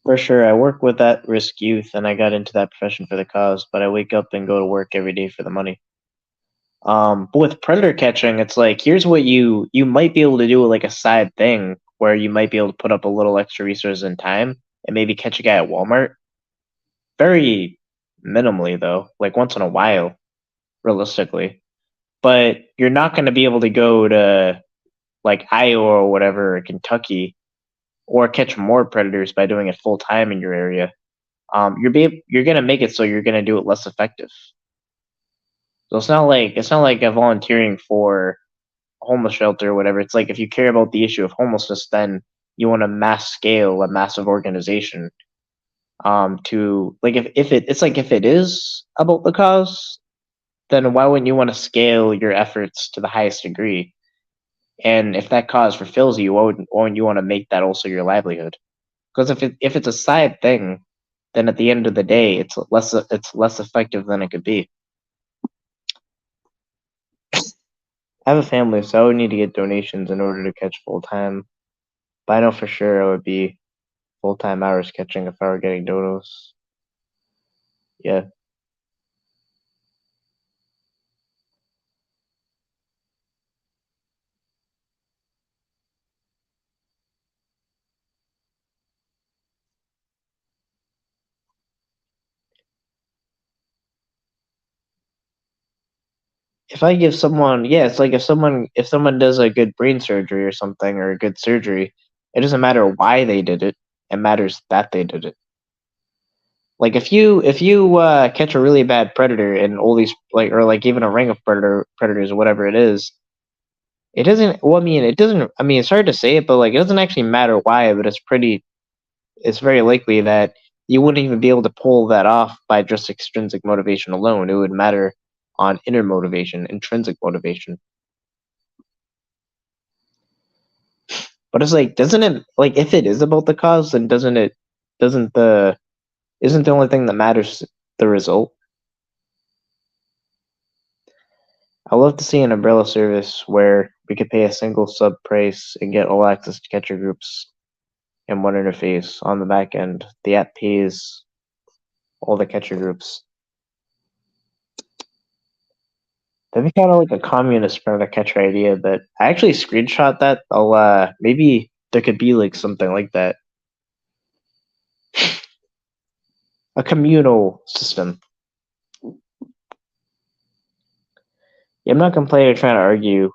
S1: For sure, I work with at-risk youth, and I got into that profession for the cause. But I wake up and go to work every day for the money. But with predator catching, it's like here's what you might be able to do, like a side thing where you might be able to put up a little extra resources and time and maybe catch a guy at Walmart. Very minimally though, like once in a while, realistically. But you're not going to be able to go to like Iowa or whatever, or Kentucky, or catch more predators by doing it full time in your area. You're going to make it so you're going to do it less effective. So it's not like a volunteering for a homeless shelter or whatever. It's like if you care about the issue of homelessness, then you want to mass scale a massive organization. To like it's like if it is about the cause, then why wouldn't you want to scale your efforts to the highest degree? And if that cause fulfills you, why wouldn't you want to make that also your livelihood? Because if it's a side thing, then at the end of the day, it's less effective than it could be. I have a family, so I would need to get donations in order to catch full time. But I know for sure I would be full time hours catching if I were getting donos. Yeah. If I give someone, yeah, it's like if someone does a good brain surgery or something or a good surgery, it doesn't matter why they did it. It matters that they did it. Like if you catch a really bad predator and all these like or like even a ring of predators or whatever it is, it doesn't. Well, I mean, it doesn't. I mean, it's hard to say it, but like it doesn't actually matter why. But it's very likely that you wouldn't even be able to pull that off by just extrinsic motivation alone. It would matter on inner motivation, intrinsic motivation. But it's like, doesn't it like if it is about the cause, then doesn't the isn't the only thing that matters the result? I love to see an umbrella service where we could pay a single sub price and get all access to catcher groups in one interface on the back end. The app pays all the catcher groups. That'd be kind of like a communist predator catcher idea, but I actually screenshot that. I'll maybe there could be like something like that. A communal system. Yeah, I'm not complaining or trying to argue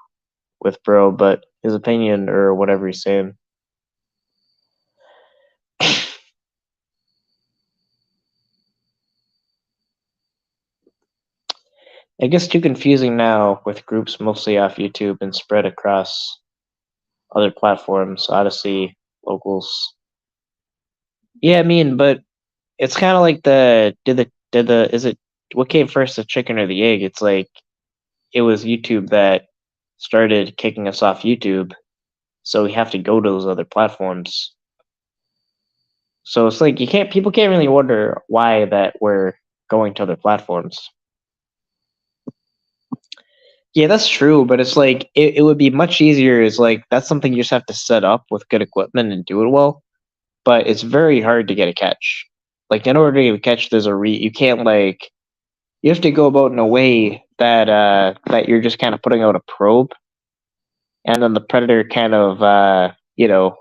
S1: with bro, but his opinion or whatever he's saying. It gets too confusing now with groups mostly off YouTube and spread across other platforms, Odyssey, Locals. Yeah, I mean, but it's kind of like is it what came first, the chicken or the egg? It's like it was YouTube that started kicking us off YouTube, so we have to go to those other platforms. So it's like people can't really wonder why that we're going to other platforms. Yeah, that's true, but it's like it would be much easier. Is like that's something you just have to set up with good equipment and do it well. But it's very hard to get a catch. Like in order to get a catch, you can't like you have to go about in a way that that you're just kind of putting out a probe, and then the predator kind of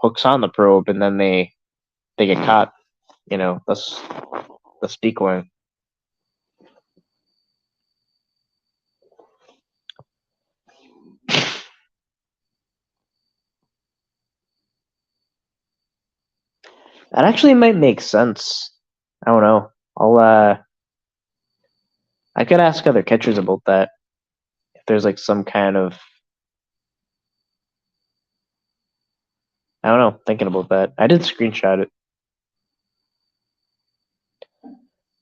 S1: hooks on the probe, and then they get caught. That's decoy. That actually might make sense. I don't know. I could ask other catchers about that. If there's like some kind of I don't know, thinking about that. I did screenshot it.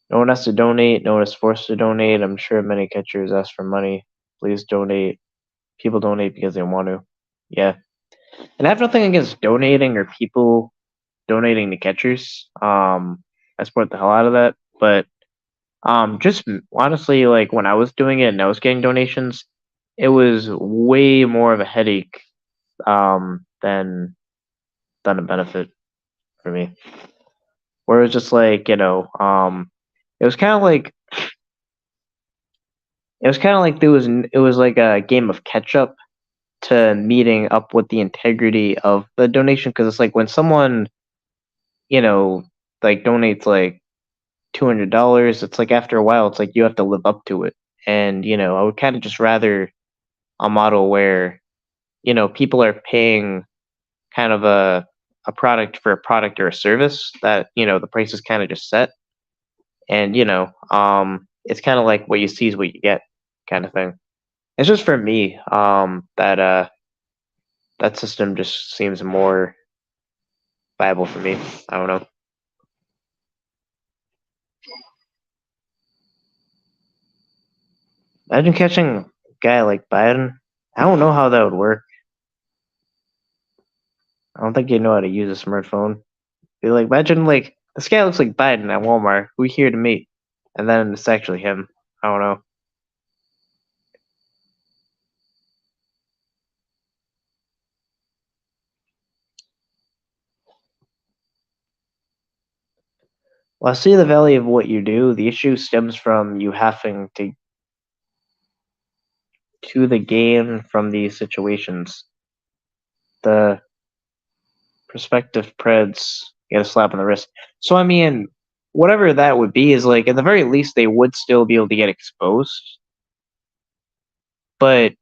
S1: No one has to donate, no one is forced to donate. I'm sure many catchers ask for money. Please donate. People donate because they want to. Yeah. And I have nothing against donating or people donating to catchers. I support the hell out of that. But just honestly, like when I was doing it and I was getting donations, it was way more of a headache than a benefit for me. Where it was just like, it was kind of like it was like a game of catch up to meeting up with the integrity of the donation, because it's like when someone you know like donates like $200, it's like after a while it's like you have to live up to it. And I would kind of just rather a model where people are paying kind of a product for a product or a service that the price is kind of just set. And it's kind of like what you see is what you get kind of thing. It's just for me that system just seems more viable for me. I don't know. Imagine catching a guy like Biden. I don't know how that would work. I don't think you know how to use a smartphone. Be like, imagine like this guy looks like Biden at Walmart. Who here to meet? And then it's actually him. I don't know. Well, I see the value of what you do. The issue stems from you having to the gain from these situations. The prospective preds get a slap on the wrist. So I mean, whatever that would be is like at the very least they would still be able to get exposed. But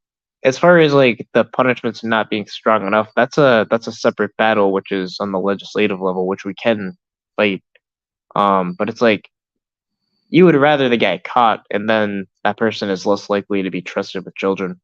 S1: as far as like the punishments not being strong enough, that's a separate battle, which is on the legislative level, which we can fight. But it's like you would rather the guy caught, and then that person is less likely to be trusted with children.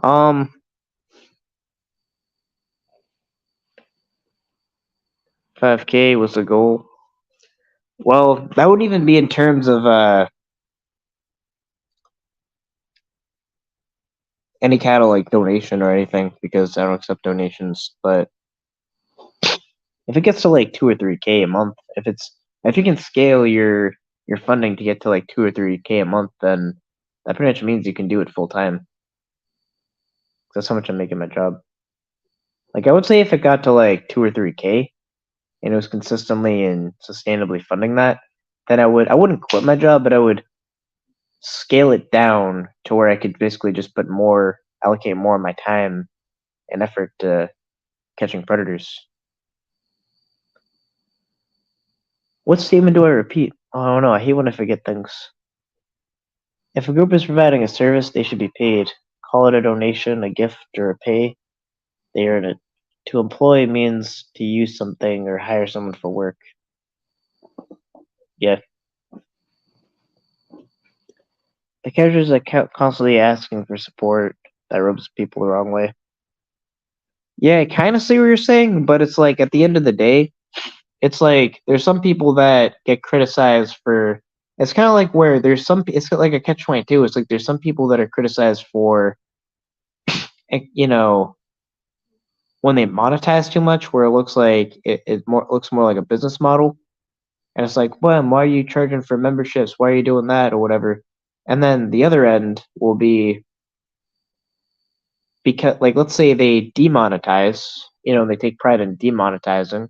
S1: Um, 5K was the goal. Well, that wouldn't even be in terms of any kind of like donation or anything, because I don't accept donations. But if it gets to like 2 or 3K a month, if you can scale your funding to get to like 2 or 3K a month, then that pretty much means you can do it full time. That's how much I'm making my job. Like I would say, if it got to like 2 or 3K and it was consistently and sustainably funding that, then I wouldn't quit my job, but I would scale it down to where I could basically just allocate more of my time and effort to catching predators. What statement do I repeat? Oh, I don't know. I hate when I forget things. If a group is providing a service, they should be paid. Call it a donation, a gift, or a pay. They earn it. To employ means to use something or hire someone for work. Yeah. The characters that constantly asking for support, that rubs people the wrong way. Yeah, I kind of see what you're saying, but it's like at the end of the day, it's like there's some people that get criticized for It's kind of like where there's some. It's like a catch-22. It's like there's some people that are criticized for, you know, when they monetize too much, where it looks like looks more like a business model, and it's like, well, why are you charging for memberships? Why are you doing that or whatever? And then the other end will be because, like, let's say they demonetize, they take pride in demonetizing,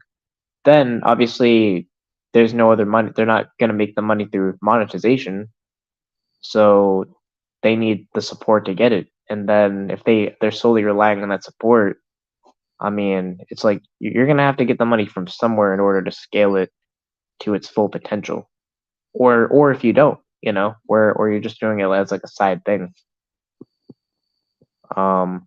S1: then obviously there's no other money. They're not going to make the money through monetization, so they need the support to get it. And then if they're solely relying on that support, I mean, it's like you're going to have to get the money from somewhere in order to scale it to its full potential. Or if you don't, or you're just doing it as like a side thing. Um,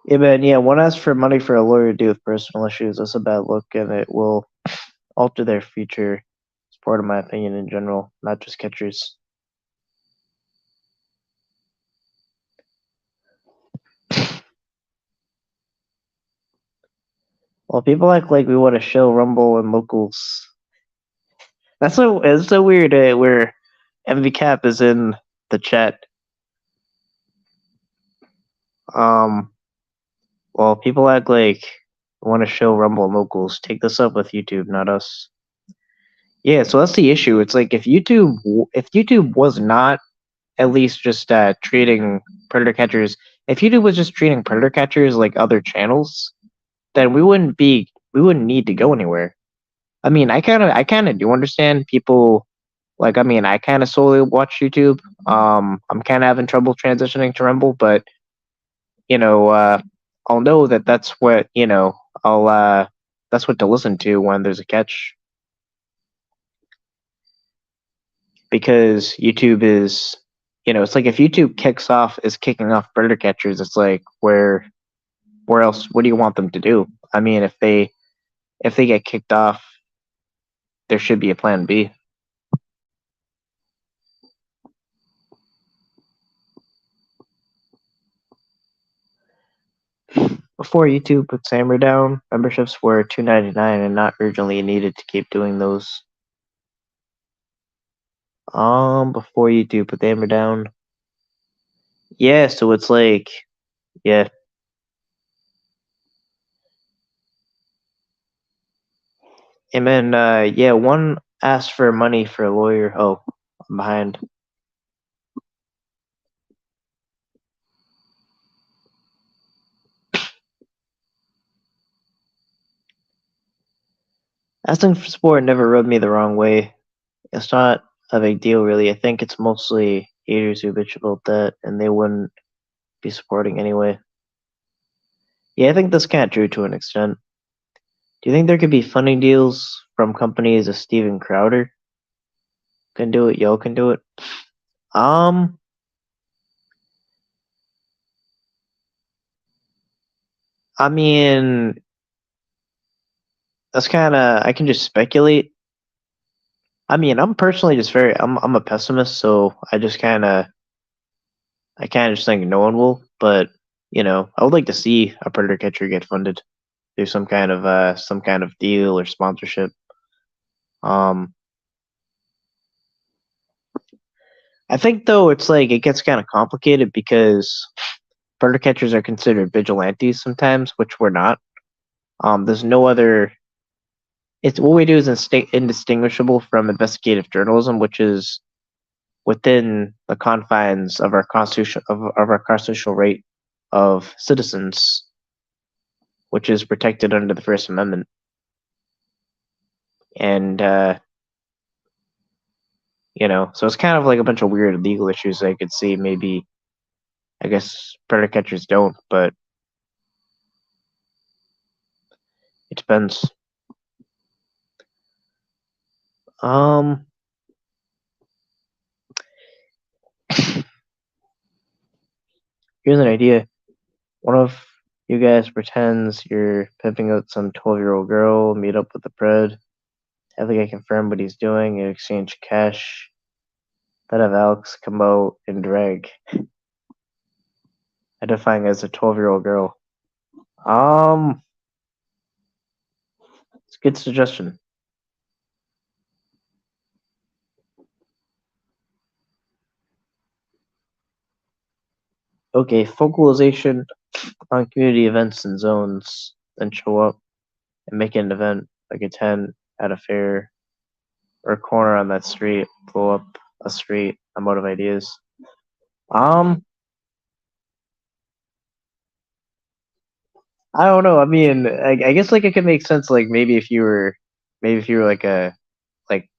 S1: yeah, man. Yeah, one asks for money for a lawyer to deal with personal issues. That's a bad look, and it will alter their future. It's part of my opinion in general, not just catchers. Well, people act like we want to show Rumble and locals. It's so weird. Where MV Cap is in the chat. Um, well, people act like we want to show Rumble and locals. Take this up with YouTube, not us. Yeah, so that's the issue. It's like if YouTube was not at least just treating predator catchers, if YouTube was just treating predator catchers like other channels, then we wouldn't need to go anywhere. I mean, I kind of do understand people. Like, I mean, I kind of solely watch YouTube. I'm kind of having trouble transitioning to Rumble, but I'll know that that's what that's what to listen to when there's a catch, because YouTube is, it's like if YouTube is kicking off predator catchers, it's like where else? What do you want them to do? I mean, if they get kicked off, there should be a plan B. Before YouTube put Sammer down, memberships were $2.99 and not urgently needed to keep doing those. Before YouTube put the hammer down. Yeah, so it's like, yeah. And then, yeah, one asked for money for a lawyer. Oh, I'm behind. Asking for support never rubbed me the wrong way. It's not a big deal, really. I think it's mostly haters who bitch about that, and they wouldn't be supporting anyway. Yeah, I think that's kind of true to an extent. Do you think there could be funding deals from companies as Steven Crowder can do it? Yo can do it. Um, I mean, that's kind of, I can just speculate. I mean, I'm personally just I'm a pessimist, so I kind of just think no one will. But I would like to see a predator catcher get funded through some kind of deal or sponsorship. Um, I think though it's like it gets kind of complicated because predator catchers are considered vigilantes sometimes, which we're not. There's no other. It's what we do is indistinguishable from investigative journalism, which is within the confines of our constitutional right of citizens, which is protected under the First Amendment. And so it's kind of like a bunch of weird legal issues I could see. Maybe, I guess predator catchers don't, but it depends. Um, Here's an idea. One of You guys pretends you're pimping out some 12-year-old girl, meet up with the pred, have the guy confirm what he's doing, and exchange cash. Then have Alex come out and drag, identifying as a 12-year-old girl. It's a good suggestion. Okay, focalization on community events and zones, then show up and make an event like a tent at a fair or a corner on that street, blow up a street. I'm out of ideas. Um, I don't know. I mean, I guess like it could make sense. Like maybe if you were like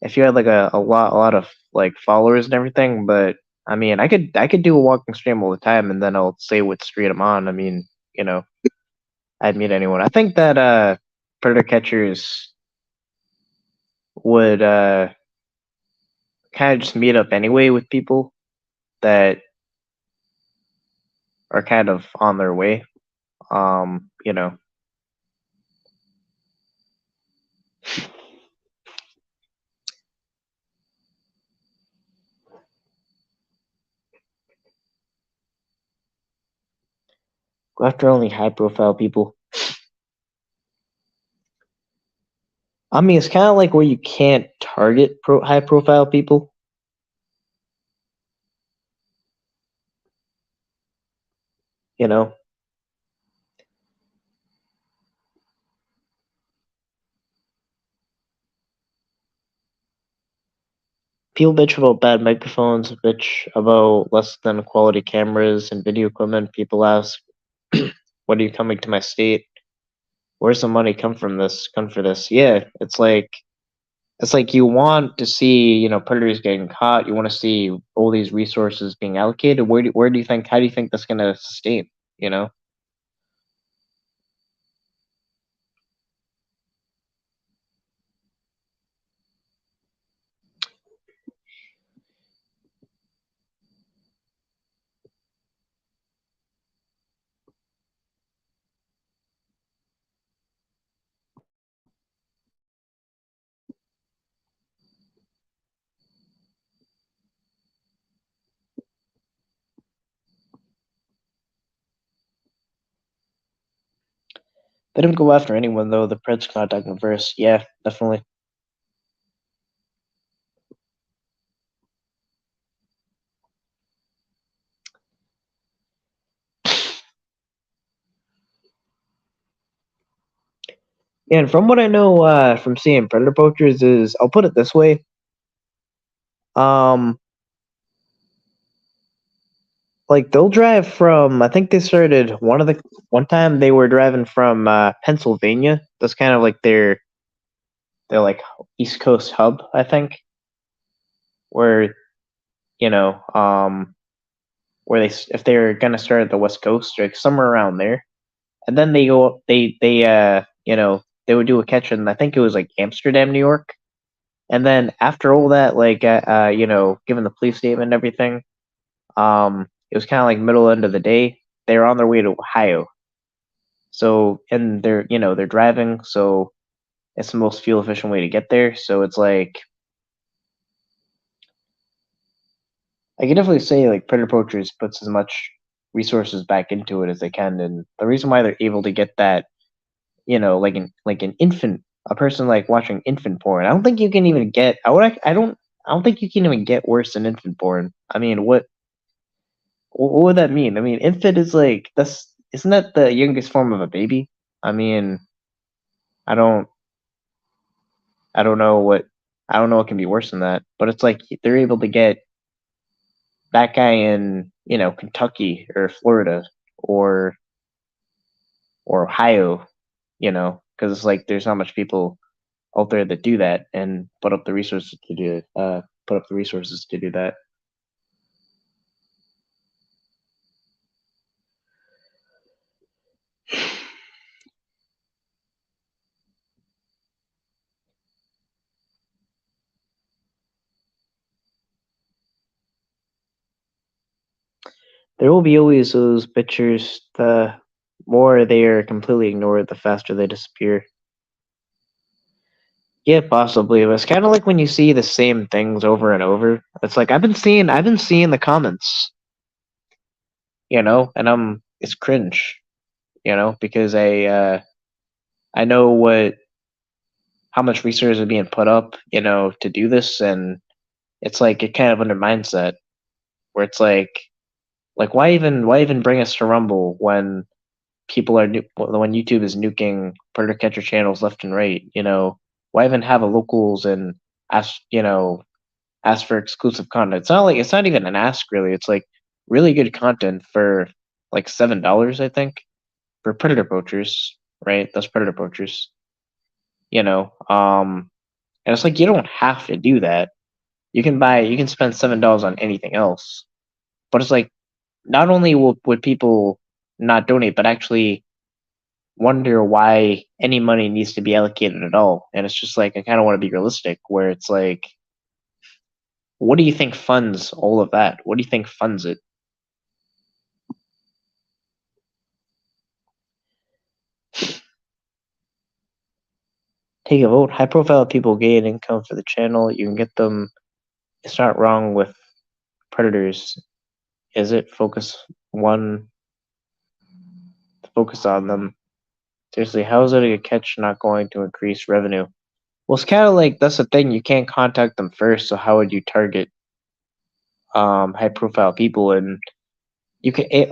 S1: if you had like a lot of like followers and everything. But I mean, I could do a walking stream all the time, and then I'll say what street I'm on. I mean, you know, I'd meet anyone. I think that predator catchers would kind of just meet up anyway with people that are kind of on their way. You know, go after only high profile people. I mean, it's kind of like where you can't target high profile people. You know, people bitch about bad microphones, bitch about less than quality cameras and video equipment. People ask, "What are you coming to my state? Where's the money come from this? Come for this?" Yeah, it's like you want to see, you know, predators getting caught. You want to see all these resources being allocated. Where do you think? How do you think that's going to sustain? You know, they don't go after anyone though. The Preds contact them first. Yeah, definitely. Yeah, and from what I know from seeing predator poachers is, I'll put it this way. Um, like they'll drive from. I think they started one time they were driving from Pennsylvania. That's kind of like their like East Coast hub, I think, where you know where they if they're gonna start at the West Coast, like somewhere around there, and then they go up. They you know they would do a catch in, I think it was like Amsterdam, New York, and then after all that, like you know, given the police statement and everything, it was kind of like middle end of the day. They were on their way to Ohio, so and they're you know they're driving, so it's the most fuel efficient way to get there. So it's like I can definitely say like Predator Poachers puts as much resources back into it as they can, and the reason why they're able to get that, you know, like an infant, a person like watching infant porn. I don't think you can even get. I don't think you can even get worse than infant porn. I mean, what would that mean? I mean, infant is like that's isn't that the youngest form of a baby? I mean, I don't I don't know what can be worse than that. But it's like they're able to get that guy in, you know, Kentucky or Florida or Ohio, you know, because it's like there's not much people out there that do that and put up the resources to do that. There will be always those pictures. The more they are completely ignored, the faster they disappear. Yeah, possibly. But it's kind of like when you see the same things over and over. It's like I've been seeing the comments, and it's cringe, because I know how much research is being put up, to do this, and it's like it kind of undermines that, where it's like why even bring us to Rumble when when YouTube is nuking predator catcher channels left and right, why even have a locals and ask ask for exclusive content? It's not even an ask really. It's like really good content for like $7, I think, for predator poachers, right? Those predator poachers, and it's like you don't have to do that. You can spend $7 on anything else, but it's like not only would people not donate, but actually wonder why any money needs to be allocated at all. And it's just like I kind of want to be realistic, where it's like, what do you think funds all of that? What do you think funds it? Take a vote. High profile people gain income for the channel. You can get them. It's not wrong with predators, is it? Focus on them. Seriously, how is it a catch not going to increase revenue? Well, it's kind of like that's the thing. You can't contact them first, so how would you target high profile people? And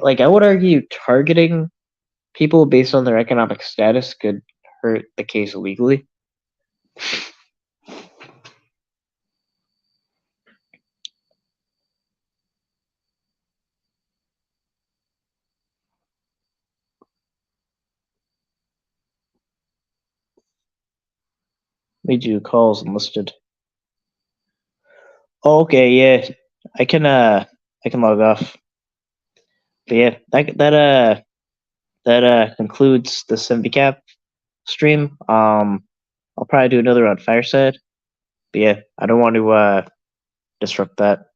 S1: like I would argue targeting people based on their economic status could hurt the case legally. Made you calls enlisted. Oh, okay, yeah. I can uh I can log off. But yeah, that concludes the Simvicap stream. I'll probably do another on Fireside. But yeah, I don't want to disrupt that.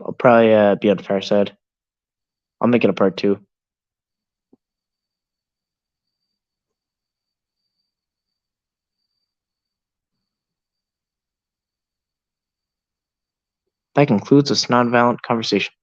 S1: I'll probably be on Fireside. I'll make it a part 2. That concludes this nonviolent conversation.